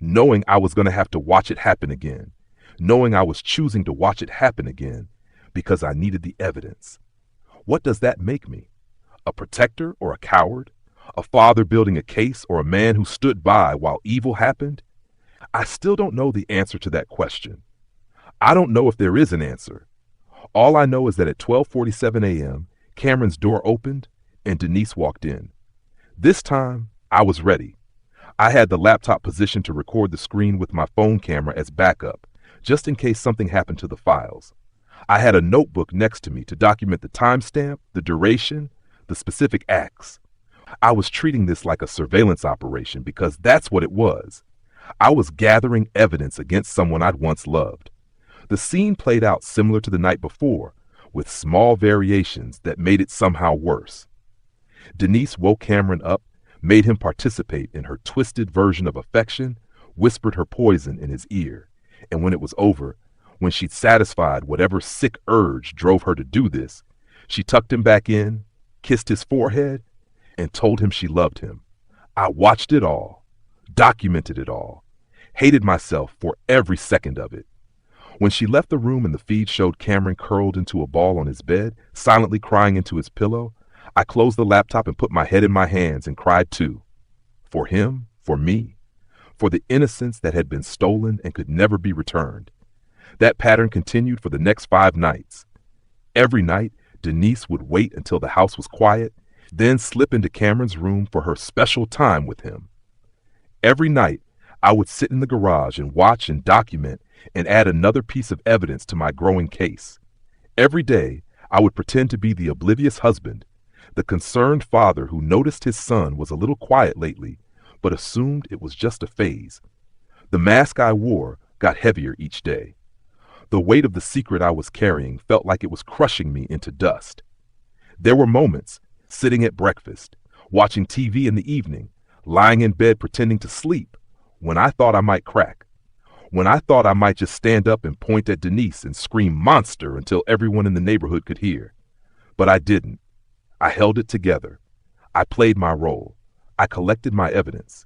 knowing I was going to have to watch it happen again, knowing I was choosing to watch it happen again because I needed the evidence. What does that make me? A protector or a coward? A father building a case or a man who stood by while evil happened? I still don't know the answer to that question. I don't know if there is an answer. All I know is that at 12:47 a.m., Cameron's door opened and Denise walked in. This time, I was ready. I had the laptop positioned to record the screen with my phone camera as backup, just in case something happened to the files. I had a notebook next to me to document the timestamp, the duration, the specific acts. I was treating this like a surveillance operation because that's what it was. I was gathering evidence against someone I'd once loved. The scene played out similar to the night before, with small variations that made it somehow worse. Denise woke Cameron up, made him participate in her twisted version of affection, whispered her poison in his ear, and when it was over, when she'd satisfied whatever sick urge drove her to do this, she tucked him back in, kissed his forehead, and told him she loved him. I watched it all, documented it all, hated myself for every second of it. When she left the room and the feed showed Cameron curled into a ball on his bed, silently crying into his pillow, I closed the laptop and put my head in my hands and cried too. For him, for me, for the innocence that had been stolen and could never be returned. That pattern continued for the next 5 nights. Every night, Denise would wait until the house was quiet, then slip into Cameron's room for her special time with him. Every night, I would sit in the garage and watch and document and add another piece of evidence to my growing case. Every day, I would pretend to be the oblivious husband, the concerned father who noticed his son was a little quiet lately, but assumed it was just a phase. The mask I wore got heavier each day. The weight of the secret I was carrying felt like it was crushing me into dust. There were moments, sitting at breakfast, watching TV in the evening, lying in bed pretending to sleep, when I thought I might crack. When I thought I might just stand up and point at Denise and scream monster until everyone in the neighborhood could hear. But I didn't. I held it together. I played my role. I collected my evidence.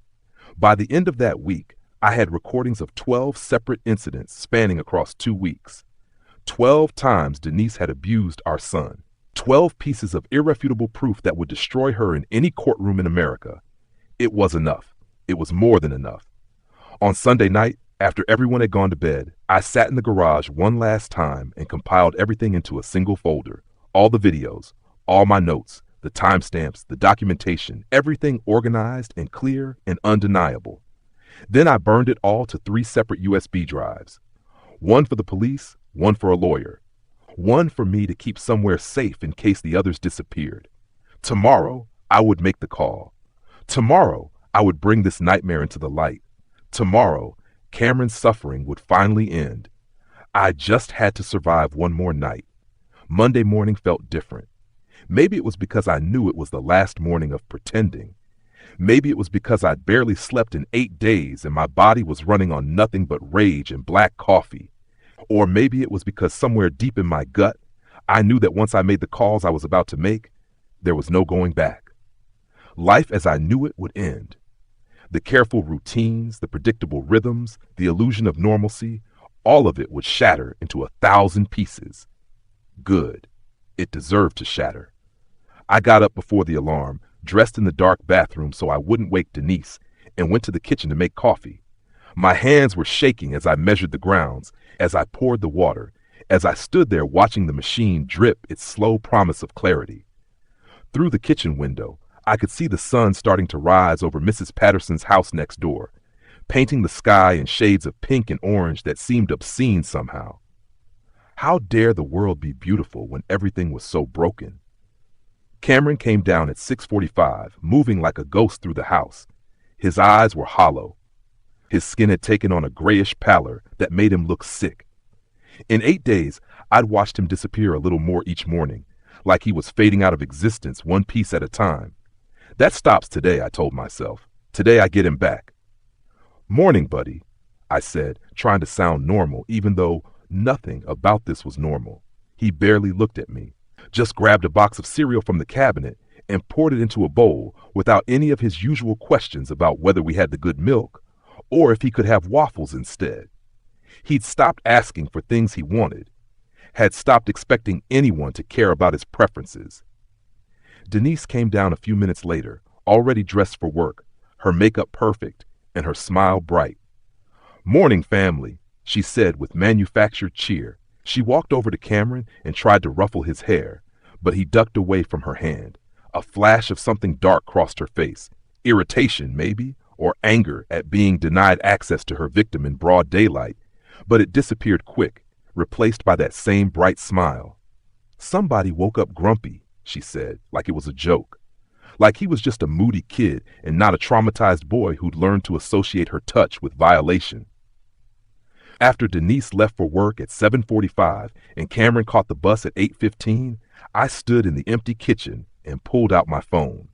By the end of that week, I had recordings of 12 separate incidents spanning across 2 weeks. 12 times Denise had abused our son. 12 pieces of irrefutable proof that would destroy her in any courtroom in America. It was enough. It was more than enough. On Sunday night, after everyone had gone to bed, I sat in the garage one last time and compiled everything into a single folder. All the videos, all my notes, the timestamps, the documentation, everything organized and clear and undeniable. Then I burned it all to 3 separate USB drives. One for the police, one for a lawyer. One for me to keep somewhere safe in case the others disappeared. Tomorrow, I would make the call. Tomorrow, I would bring this nightmare into the light. Tomorrow, Cameron's suffering would finally end. I just had to survive one more night. Monday morning felt different. Maybe it was because I knew it was the last morning of pretending. Maybe it was because I'd barely slept in 8 days and my body was running on nothing but rage and black coffee. Or maybe it was because somewhere deep in my gut, I knew that once I made the calls I was about to make, there was no going back. Life as I knew it would end. The careful routines, the predictable rhythms, the illusion of normalcy, all of it would shatter into 1,000 pieces. Good. It deserved to shatter. I got up before the alarm, dressed in the dark bathroom so I wouldn't wake Denise, and went to the kitchen to make coffee. My hands were shaking as I measured the grounds, as I poured the water, as I stood there watching the machine drip its slow promise of clarity. Through the kitchen window, I could see the sun starting to rise over Mrs. Patterson's house next door, painting the sky in shades of pink and orange that seemed obscene somehow. How dare the world be beautiful when everything was so broken? Cameron came down at 6:45, moving like a ghost through the house. His eyes were hollow. His skin had taken on a grayish pallor that made him look sick. In 8 days, I'd watched him disappear a little more each morning, like he was fading out of existence one piece at a time. That stops today, I told myself. Today I get him back. Morning, buddy, I said, trying to sound normal, even though nothing about this was normal. He barely looked at me, just grabbed a box of cereal from the cabinet and poured it into a bowl without any of his usual questions about whether we had the good milk or if he could have waffles instead. He'd stopped asking for things he wanted, had stopped expecting anyone to care about his preferences. Denise came down a few minutes later, already dressed for work, her makeup perfect and her smile bright. "Morning, family," she said with manufactured cheer. She walked over to Cameron and tried to ruffle his hair, but he ducked away from her hand. A flash of something dark crossed her face. Irritation, maybe, or anger at being denied access to her victim in broad daylight, but it disappeared quick, replaced by that same bright smile. "Somebody woke up grumpy," she said, like it was a joke. Like he was just a moody kid and not a traumatized boy who'd learned to associate her touch with violation. After Denise left for work at 7:45 and Cameron caught the bus at 8:15, I stood in the empty kitchen and pulled out my phone.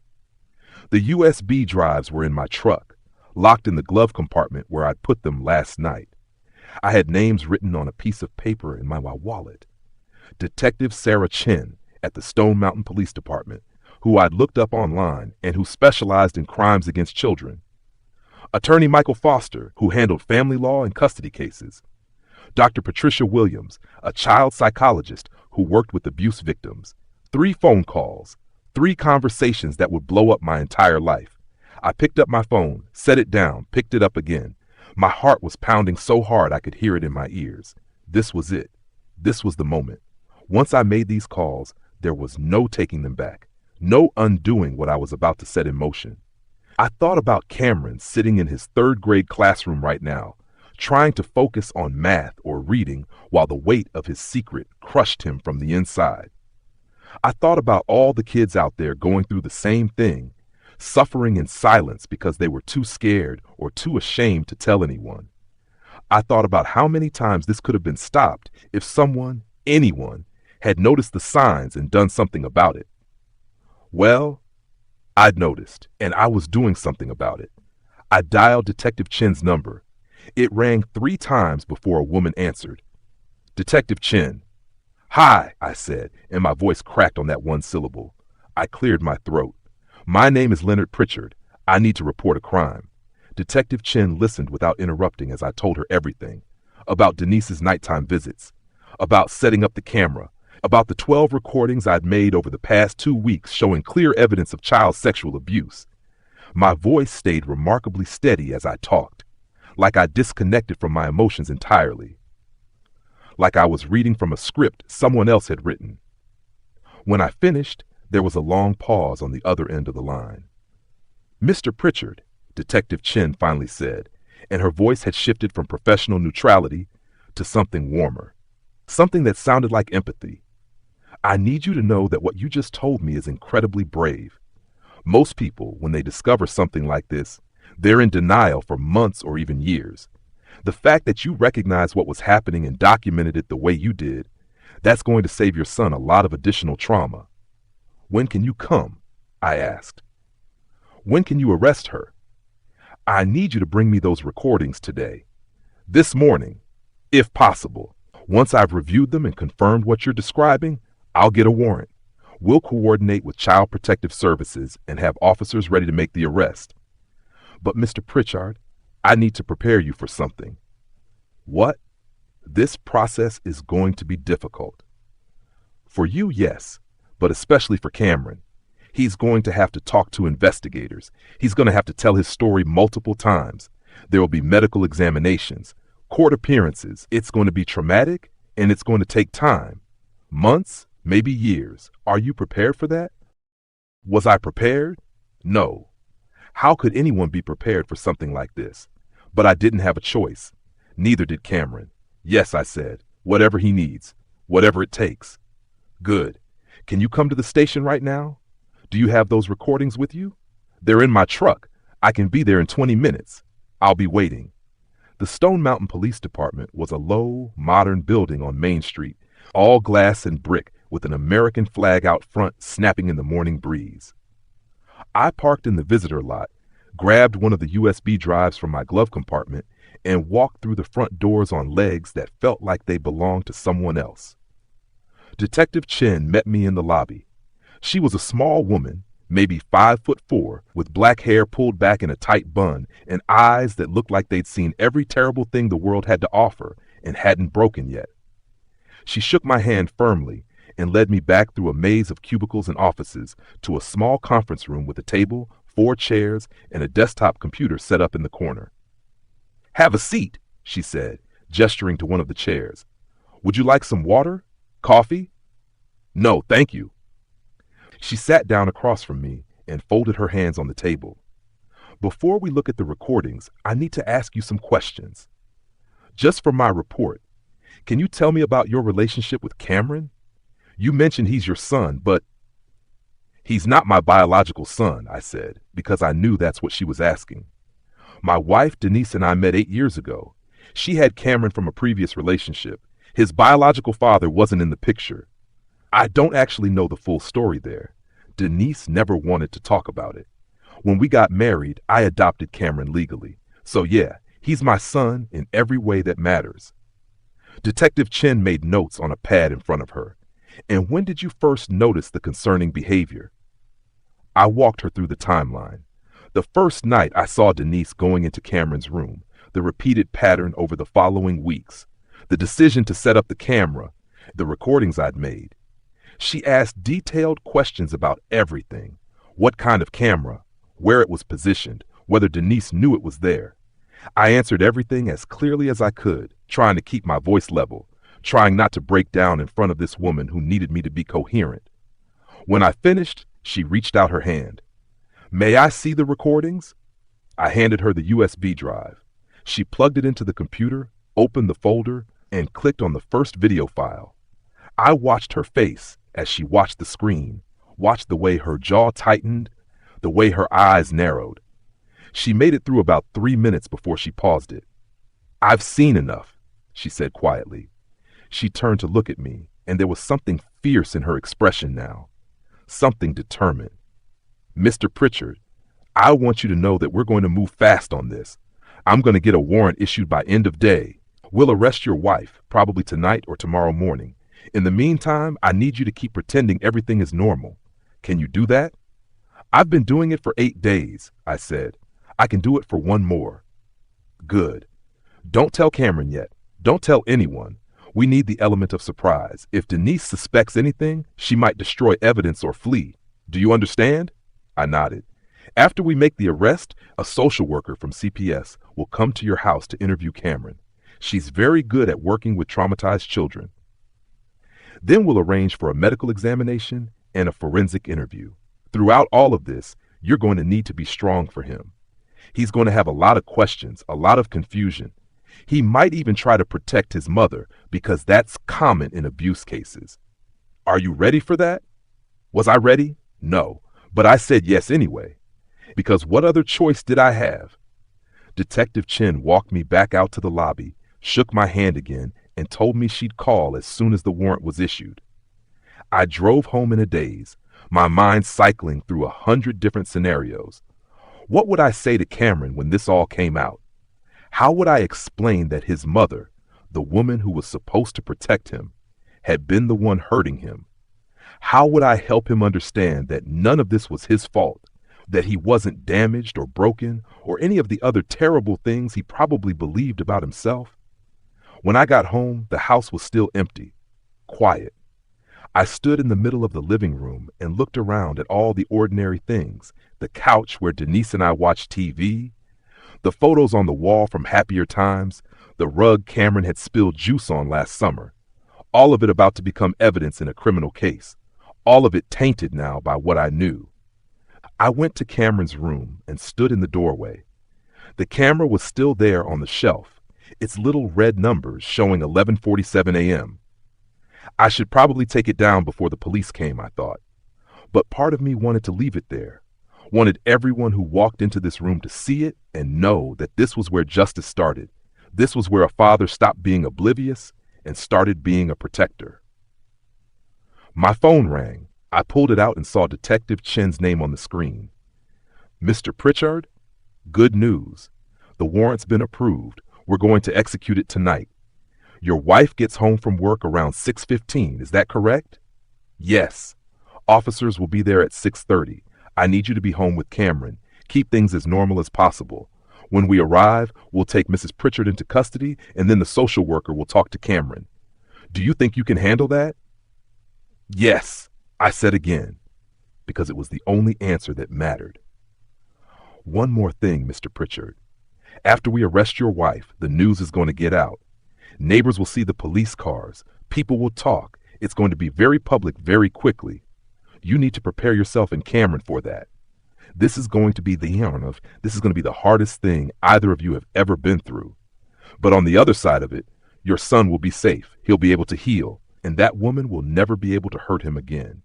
The USB drives were in my truck, locked in the glove compartment where I'd put them last night. I had names written on a piece of paper in my wallet. Detective Sarah Chin at the Stone Mountain Police Department, who I'd looked up online and who specialized in crimes against children. Attorney Michael Foster, who handled family law and custody cases. Dr. Patricia Williams, a child psychologist who worked with abuse victims. 3 phone calls, 3 conversations that would blow up my entire life. I picked up my phone, set it down, picked it up again. My heart was pounding so hard I could hear it in my ears. This was it. This was the moment. Once I made these calls, there was no taking them back, no undoing what I was about to set in motion. I thought about Cameron sitting in his 3rd grade classroom right now, trying to focus on math or reading while the weight of his secret crushed him from the inside. I thought about all the kids out there going through the same thing, suffering in silence because they were too scared or too ashamed to tell anyone. I thought about how many times this could have been stopped if someone, anyone, had noticed the signs and done something about it. Well, I'd noticed, and I was doing something about it. I dialed Detective Chin's number. It rang 3 times before a woman answered. "Detective Chin." "Hi," I said, and my voice cracked on that one syllable. I cleared my throat. My name is Leonard Pritchard. I need to report a crime. Detective Chin listened without interrupting as I told her everything. About Denise's nighttime visits. About setting up the camera. About the 12 recordings I'd made over the past 2 weeks showing clear evidence of child sexual abuse. My voice stayed remarkably steady as I talked, like I disconnected from my emotions entirely. Like I was reading from a script someone else had written. When I finished, there was a long pause on the other end of the line. "Mr. Pritchard," Detective Chin finally said, and her voice had shifted from professional neutrality to something warmer, something that sounded like empathy. "I need you to know that what you just told me is incredibly brave. Most people, when they discover something like this, they're in denial for months or even years. The fact that you recognized what was happening and documented it the way you did, that's going to save your son a lot of additional trauma." "When can you come?" I asked. "When can you arrest her?" "I need you to bring me those recordings today. This morning, if possible. Once I've reviewed them and confirmed what you're describing, I'll get a warrant. We'll coordinate with Child Protective Services and have officers ready to make the arrest." "But Mr. Pritchard, I need to prepare you for something." "What?" "This process is going to be difficult." "For you, yes, but especially for Cameron. He's going to have to talk to investigators. He's going to have to tell his story multiple times. There will be medical examinations, court appearances. It's going to be traumatic, and it's going to take time. Months, maybe years. Are you prepared for that?" Was I prepared? No. How could anyone be prepared for something like this? But I didn't have a choice. Neither did Cameron. "Yes," I said, "whatever he needs, whatever it takes." "Good. Can you come to the station right now? Do you have those recordings with you?" "They're in my truck. I can be there in 20 minutes. I'll be waiting." The Stone Mountain Police Department was a low, modern building on Main Street, all glass and brick, with an American flag out front snapping in the morning breeze. I parked in the visitor lot, grabbed one of the USB drives from my glove compartment, and walked through the front doors on legs that felt like they belonged to someone else. Detective Chin met me in the lobby. She was a small woman, maybe 5'4", with black hair pulled back in a tight bun and eyes that looked like they'd seen every terrible thing the world had to offer and hadn't broken yet. She shook my hand firmly and led me back through a maze of cubicles and offices to a small conference room with a table, 4 chairs, and a desktop computer set up in the corner. "Have a seat," she said, gesturing to one of the chairs. "Would you like some water? Coffee?" "No, thank you." She sat down across from me and folded her hands on the table. "Before we look at the recordings, I need to ask you some questions. Just for my report, can you tell me about your relationship with Cameron? You mentioned he's your son, but—" "He's not my biological son," I said, because I knew that's what she was asking. "My wife, Denise, and I met 8 years ago. She had Cameron from a previous relationship. His biological father wasn't in the picture. I don't actually know the full story there. Denise never wanted to talk about it. When we got married, I adopted Cameron legally. So yeah, he's my son in every way that matters." Detective Chin made notes on a pad in front of her. "And when did you first notice the concerning behavior?" I walked her through the timeline. The first night I saw Denise going into Cameron's room, the repeated pattern over the following weeks, the decision to set up the camera, the recordings I'd made. She asked detailed questions about everything: what kind of camera, where it was positioned, whether Denise knew it was there. I answered everything as clearly as I could, trying to keep my voice level, trying not to break down in front of this woman who needed me to be coherent. When I finished, she reached out her hand. "May I see the recordings?" I handed her the USB drive. She plugged it into the computer, opened the folder, and clicked on the first video file. I watched her face as she watched the screen, watched the way her jaw tightened, the way her eyes narrowed. She made it through about 3 minutes before she paused it. "I've seen enough," she said quietly. She turned to look at me, and there was something fierce in her expression now, something determined. "Mr. Pritchard, I want you to know that we're going to move fast on this. I'm going to get a warrant issued by end of day. We'll arrest your wife, probably tonight or tomorrow morning. In the meantime, I need you to keep pretending everything is normal. Can you do that?" I've been doing it for 8 days, I said. I can do it for one more. Good. Don't tell Cameron yet. Don't tell anyone. We need the element of surprise. If Denise suspects anything, she might destroy evidence or flee. Do you understand? I nodded. After we make the arrest, a social worker from CPS will come to your house to interview Cameron. She's very good at working with traumatized children. Then we'll arrange for a medical examination and a forensic interview. Throughout all of this, you're going to need to be strong for him. He's going to have a lot of questions, a lot of confusion. He might even try to protect his mother because that's common in abuse cases. Are you ready for that? Was I ready? No, but I said yes anyway. Because what other choice did I have? Detective Chen walked me back out to the lobby, shook my hand again, and told me she'd call as soon as the warrant was issued. I drove home in a daze, my mind cycling through 100 different scenarios. What would I say to Cameron when this all came out? How would I explain that his mother, the woman who was supposed to protect him, had been the one hurting him? How would I help him understand that none of this was his fault, that he wasn't damaged or broken or any of the other terrible things he probably believed about himself? When I got home, the house was still empty, quiet. I stood in the middle of the living room and looked around at all the ordinary things, the couch where Denise and I watched TV, the photos on the wall from happier times, the rug Cameron had spilled juice on last summer, all of it about to become evidence in a criminal case, all of it tainted now by what I knew. I went to Cameron's room and stood in the doorway. The camera was still there on the shelf, its little red numbers showing 11:47 a.m. I should probably take it down before the police came, I thought. But part of me wanted to leave it there, wanted everyone who walked into this room to see it and know that this was where justice started. This was where a father stopped being oblivious and started being a protector. My phone rang. I pulled it out and saw Detective Chen's name on the screen. Mr. Pritchard? Good news. The warrant's been approved. We're going to execute it tonight. Your wife gets home from work around 6:15, is that correct? Yes. Officers will be there at 6:30. I need you to be home with Cameron. Keep things as normal as possible. When we arrive, we'll take Mrs. Pritchard into custody, and then the social worker will talk to Cameron. Do you think you can handle that? Yes, I said again, because it was the only answer that mattered. One more thing, Mr. Pritchard. After we arrest your wife, the news is going to get out. Neighbors will see the police cars. People will talk. It's going to be very public very quickly. You need to prepare yourself and Cameron for that. This is going to be the hardest thing either of you have ever been through. But on the other side of it, your son will be safe. He'll be able to heal, and that woman will never be able to hurt him again.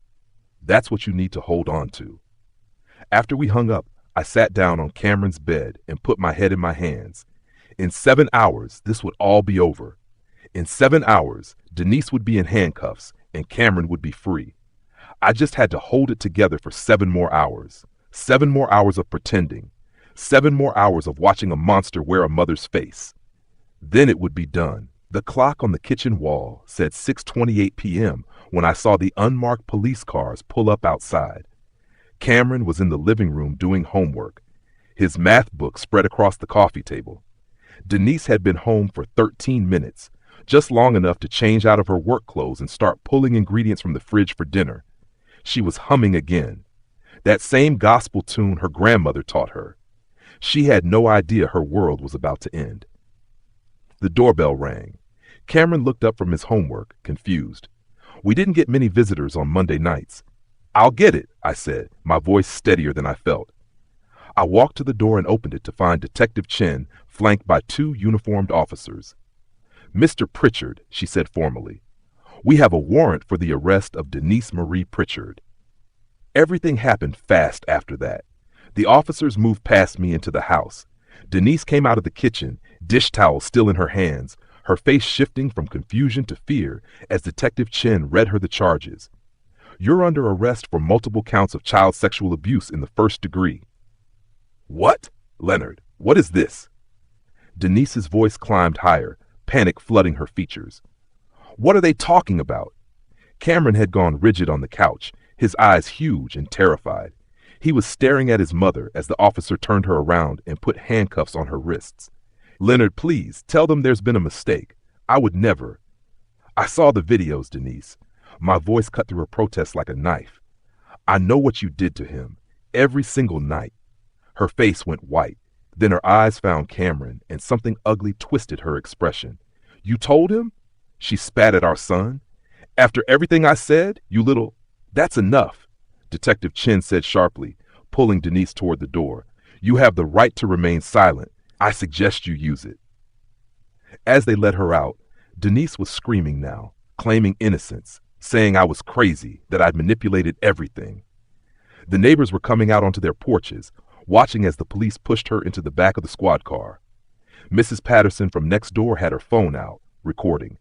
That's what you need to hold on to. After we hung up, I sat down on Cameron's bed and put my head in my hands. In 7 hours, this would all be over. In 7 hours, Denise would be in handcuffs and Cameron would be free. I just had to hold it together for 7 more hours. 7 more hours of pretending. 7 more hours of watching a monster wear a mother's face. Then it would be done. The clock on the kitchen wall said 6:28 p.m. when I saw the unmarked police cars pull up outside. Cameron was in the living room doing homework, his math book spread across the coffee table. Denise had been home for 13 minutes, just long enough to change out of her work clothes and start pulling ingredients from the fridge for dinner. She was humming again, that same gospel tune her grandmother taught her. She had no idea her world was about to end. The doorbell rang. Cameron looked up from his homework, confused. We didn't get many visitors on Monday nights. I'll get it, I said, my voice steadier than I felt. I walked to the door and opened it to find Detective Chen flanked by 2 uniformed officers. Mr. Pritchard, she said formally, we have a warrant for the arrest of Denise Marie Pritchard. Everything happened fast after that. The officers moved past me into the house. Denise came out of the kitchen, dish towel still in her hands, her face shifting from confusion to fear as Detective Chen read her the charges. You're under arrest for multiple counts of child sexual abuse in the 1st degree. What? Leonard, what is this? Denise's voice climbed higher, panic flooding her features. What are they talking about? Cameron had gone rigid on the couch, his eyes huge and terrified. He was staring at his mother as the officer turned her around and put handcuffs on her wrists. "Leonard, please, tell them there's been a mistake. I would never." "I saw the videos, Denise." My voice cut through her protest like a knife. "I know what you did to him. Every single night." Her face went white. Then her eyes found Cameron, and something ugly twisted her expression. "You told him?" She spat at our son. "After everything I said, you little—" "That's enough," Detective Chin said sharply, pulling Denise toward the door. "You have the right to remain silent. I suggest you use it." As they let her out, Denise was screaming now, claiming innocence, saying I was crazy, that I'd manipulated everything. The neighbors were coming out onto their porches, watching as the police pushed her into the back of the squad car. Mrs. Patterson from next door had her phone out, recording.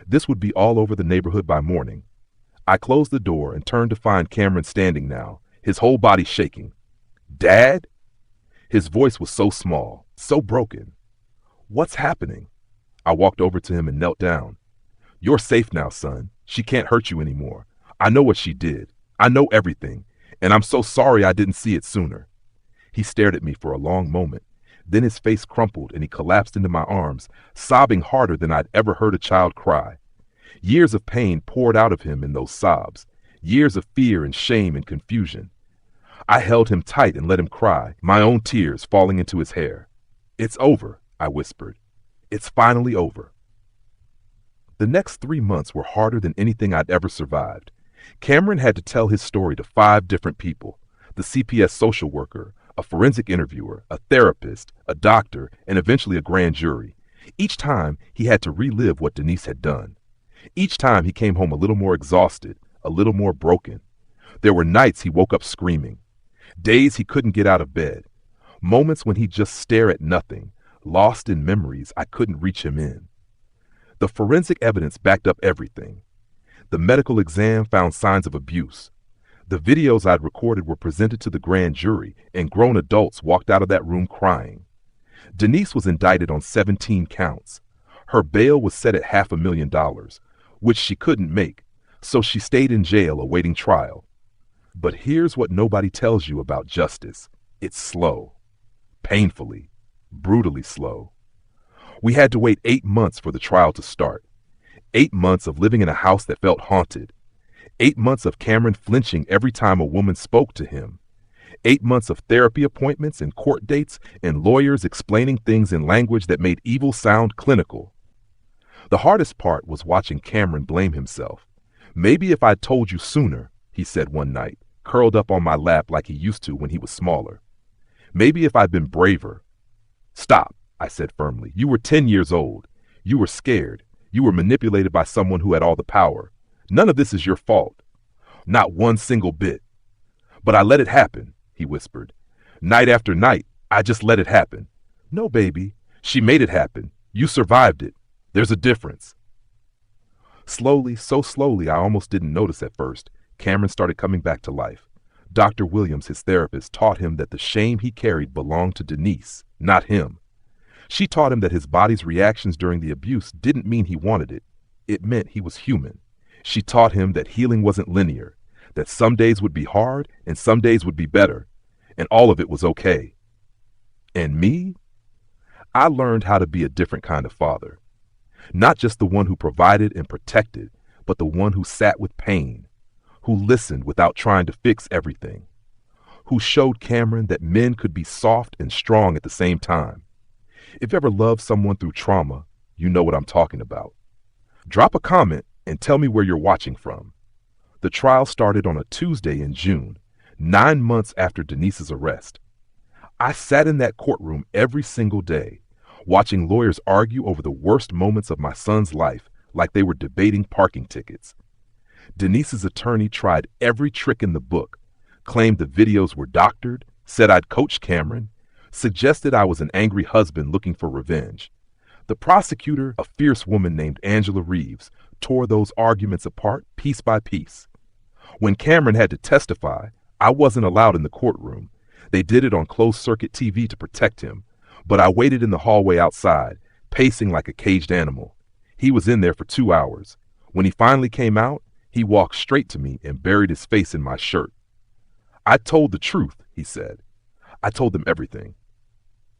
This would be all over the neighborhood by morning. I closed the door and turned to find Cameron standing now, his whole body shaking. "Dad?" His voice was so small, so broken. "What's happening?" I walked over to him and knelt down. "You're safe now, son. She can't hurt you anymore. I know what she did. I know everything, and I'm so sorry I didn't see it sooner." He stared at me for a long moment. Then his face crumpled and he collapsed into my arms, sobbing harder than I'd ever heard a child cry. Years of pain poured out of him in those sobs, years of fear and shame and confusion. I held him tight and let him cry, my own tears falling into his hair. "It's over," I whispered. "It's finally over." The next 3 months were harder than anything I'd ever survived. Cameron had to tell his story to 5 different people: the CPS social worker, a forensic interviewer, a therapist, a doctor, and eventually a grand jury. Each time, he had to relive what Denise had done. Each time, he came home a little more exhausted, a little more broken. There were nights he woke up screaming, days he couldn't get out of bed, moments when he'd just stare at nothing, lost in memories I couldn't reach him in. The forensic evidence backed up everything. The medical exam found signs of abuse. The videos I'd recorded were presented to the grand jury, and grown adults walked out of that room crying. Denise was indicted on 17 counts. Her bail was set at $500,000, which she couldn't make, so she stayed in jail awaiting trial. But here's what nobody tells you about justice. It's slow. Painfully, brutally slow. We had to wait 8 months for the trial to start. 8 months of living in a house that felt haunted. 8 months of Cameron flinching every time a woman spoke to him. 8 months of therapy appointments and court dates and lawyers explaining things in language that made evil sound clinical. The hardest part was watching Cameron blame himself. "Maybe if I'd told you sooner," he said one night, curled up on my lap like he used to when he was smaller. "Maybe if I'd been braver." "Stop," I said firmly. "You were 10 years old. You were scared. You were manipulated by someone who had all the power. None of this is your fault. Not one single bit." "But I let it happen," he whispered. "Night after night, I just let it happen." "No, baby. She made it happen. You survived it. There's a difference." Slowly, so slowly I almost didn't notice at first, Cameron started coming back to life. Dr. Williams, his therapist, taught him that the shame he carried belonged to Denise, not him. She taught him that his body's reactions during the abuse didn't mean he wanted it. It meant he was human. She taught him that healing wasn't linear, that some days would be hard and some days would be better, and all of it was okay. And me? I learned how to be a different kind of father. Not just the one who provided and protected, but the one who sat with pain, who listened without trying to fix everything, who showed Cameron that men could be soft and strong at the same time. If you ever loved someone through trauma, you know what I'm talking about. Drop a comment and tell me where you're watching from. The trial started on a Tuesday in June, 9 months after Denise's arrest. I sat in that courtroom every single day, watching lawyers argue over the worst moments of my son's life like they were debating parking tickets. Denise's attorney tried every trick in the book, claimed the videos were doctored, said I'd coached Cameron, suggested I was an angry husband looking for revenge. The prosecutor, a fierce woman named Angela Reeves, tore those arguments apart piece by piece. When Cameron had to testify, I wasn't allowed in the courtroom. They did it on closed-circuit TV to protect him, but I waited in the hallway outside, pacing like a caged animal. He was in there for 2 hours. When he finally came out, he walked straight to me and buried his face in my shirt. I told the truth, he said. I told them everything.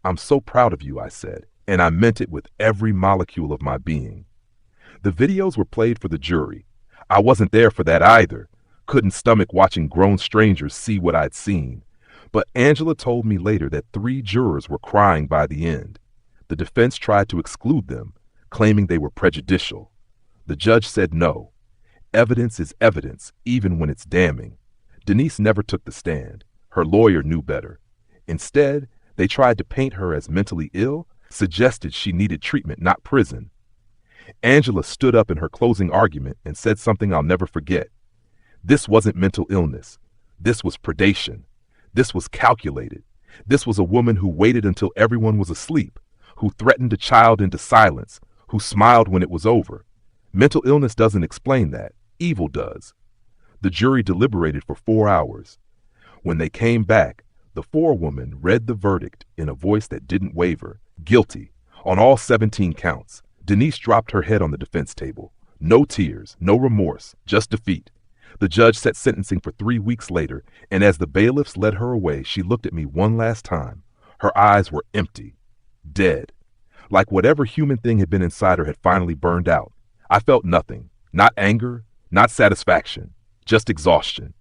I'm so proud of you, I said, and I meant it with every molecule of my being. The videos were played for the jury. I wasn't there for that either. Couldn't stomach watching grown strangers see what I'd seen. But Angela told me later that 3 jurors were crying by the end. The defense tried to exclude them, claiming they were prejudicial. The judge said no. Evidence is evidence, even when it's damning. Denise never took the stand. Her lawyer knew better. Instead, they tried to paint her as mentally ill, suggested she needed treatment, not prison. Angela stood up in her closing argument and said something I'll never forget. This wasn't mental illness. This was predation. This was calculated. This was a woman who waited until everyone was asleep, who threatened a child into silence, who smiled when it was over. Mental illness doesn't explain that. Evil does. The jury deliberated for 4 hours. When they came back, the forewoman read the verdict in a voice that didn't waver. Guilty, on all 17 counts. Denise dropped her head on the defense table. No tears, no remorse, just defeat. The judge set sentencing for 3 weeks later, and as the bailiffs led her away, she looked at me one last time. Her eyes were empty, dead. Like whatever human thing had been inside her had finally burned out. I felt nothing, not anger, not satisfaction, just exhaustion.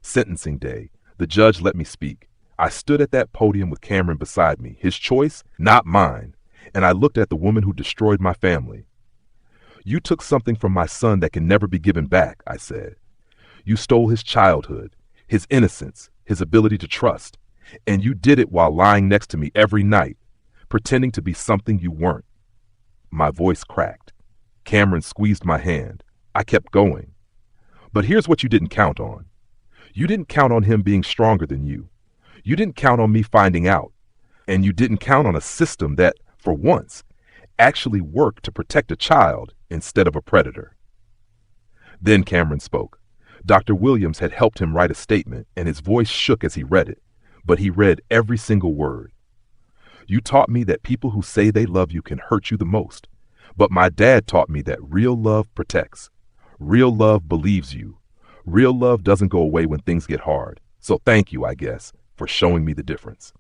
Sentencing day, the judge let me speak. I stood at that podium with Cameron beside me, his choice, not mine, and I looked at the woman who destroyed my family. You took something from my son that can never be given back, I said. You stole his childhood, his innocence, his ability to trust, and you did it while lying next to me every night, pretending to be something you weren't. My voice cracked. Cameron squeezed my hand. I kept going. But here's what you didn't count on. You didn't count on him being stronger than you. You didn't count on me finding out. And you didn't count on a system that, for once, actually worked to protect a child instead of a predator. Then Cameron spoke. Dr. Williams had helped him write a statement, and his voice shook as he read it, but he read every single word. You taught me that people who say they love you can hurt you the most, but my dad taught me that real love protects. Real love believes you. Real love doesn't go away when things get hard. So thank you, I guess, for showing me the difference.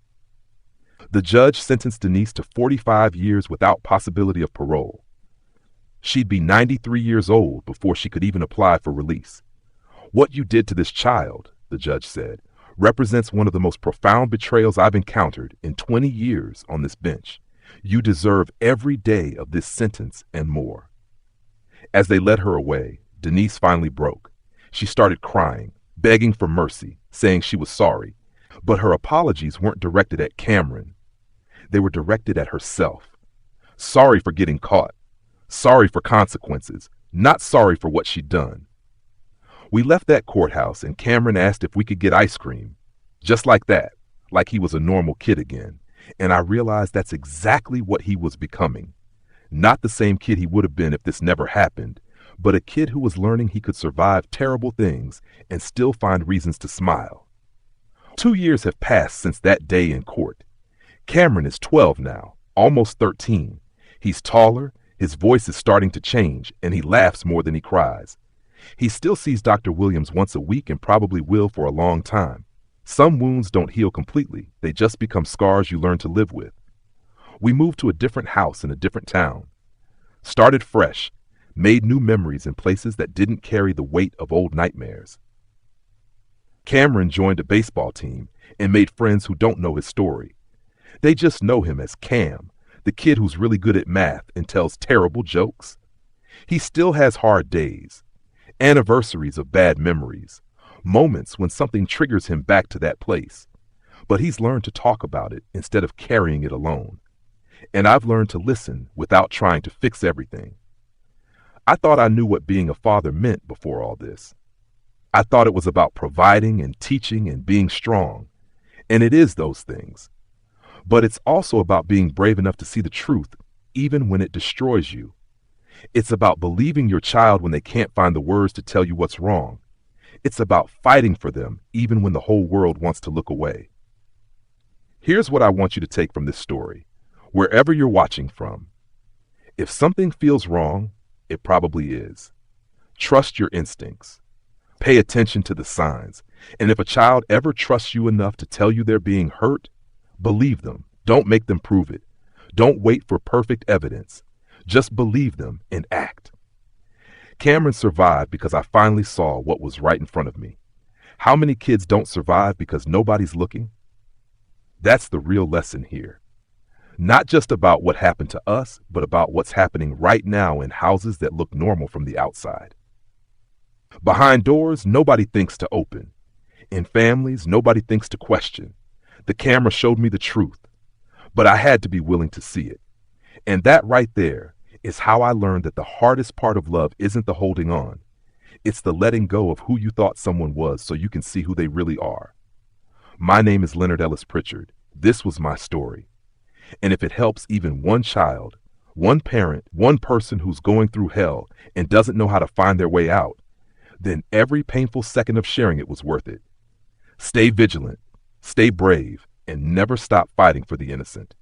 The judge sentenced Denise to 45 years without possibility of parole. She'd be 93 years old before she could even apply for release. What you did to this child, the judge said, represents one of the most profound betrayals I've encountered in 20 years on this bench. You deserve every day of this sentence and more. As they led her away, Denise finally broke. She started crying, begging for mercy, saying she was sorry. But her apologies weren't directed at Cameron. They were directed at herself. Sorry for getting caught. Sorry for consequences. Not sorry for what she'd done. We left that courthouse and Cameron asked if we could get ice cream. Just like that, like he was a normal kid again. And I realized that's exactly what he was becoming. Not the same kid he would have been if this never happened, but a kid who was learning he could survive terrible things and still find reasons to smile. 2 years have passed since that day in court. Cameron is 12 now, almost 13. He's taller, his voice is starting to change, and he laughs more than he cries. He still sees Dr. Williams once a week and probably will for a long time. Some wounds don't heal completely. They just become scars you learn to live with. We moved to a different house in a different town. Started fresh, made new memories in places that didn't carry the weight of old nightmares. Cameron joined a baseball team and made friends who don't know his story. They just know him as Cam, the kid who's really good at math and tells terrible jokes. He still has hard days, anniversaries of bad memories, moments when something triggers him back to that place. But he's learned to talk about it instead of carrying it alone. And I've learned to listen without trying to fix everything. I thought I knew what being a father meant before all this. I thought it was about providing and teaching and being strong. And it is those things. But it's also about being brave enough to see the truth, even when it destroys you. It's about believing your child when they can't find the words to tell you what's wrong. It's about fighting for them, even when the whole world wants to look away. Here's what I want you to take from this story, wherever you're watching from. If something feels wrong, it probably is. Trust your instincts. Pay attention to the signs. And if a child ever trusts you enough to tell you they're being hurt, believe them. Don't make them prove it. Don't wait for perfect evidence. Just believe them and act. Cameron survived because I finally saw what was right in front of me. How many kids don't survive because nobody's looking? That's the real lesson here. Not just about what happened to us, but about what's happening right now in houses that look normal from the outside. Behind doors, nobody thinks to open. In families, nobody thinks to question. The camera showed me the truth, but I had to be willing to see it. And that right there is how I learned that the hardest part of love isn't the holding on. It's the letting go of who you thought someone was so you can see who they really are. My name is Leonard Ellis Pritchard. This was my story. And if it helps even one child, one parent, one person who's going through hell and doesn't know how to find their way out, then every painful second of sharing it was worth it. Stay vigilant, stay brave, and never stop fighting for the innocent.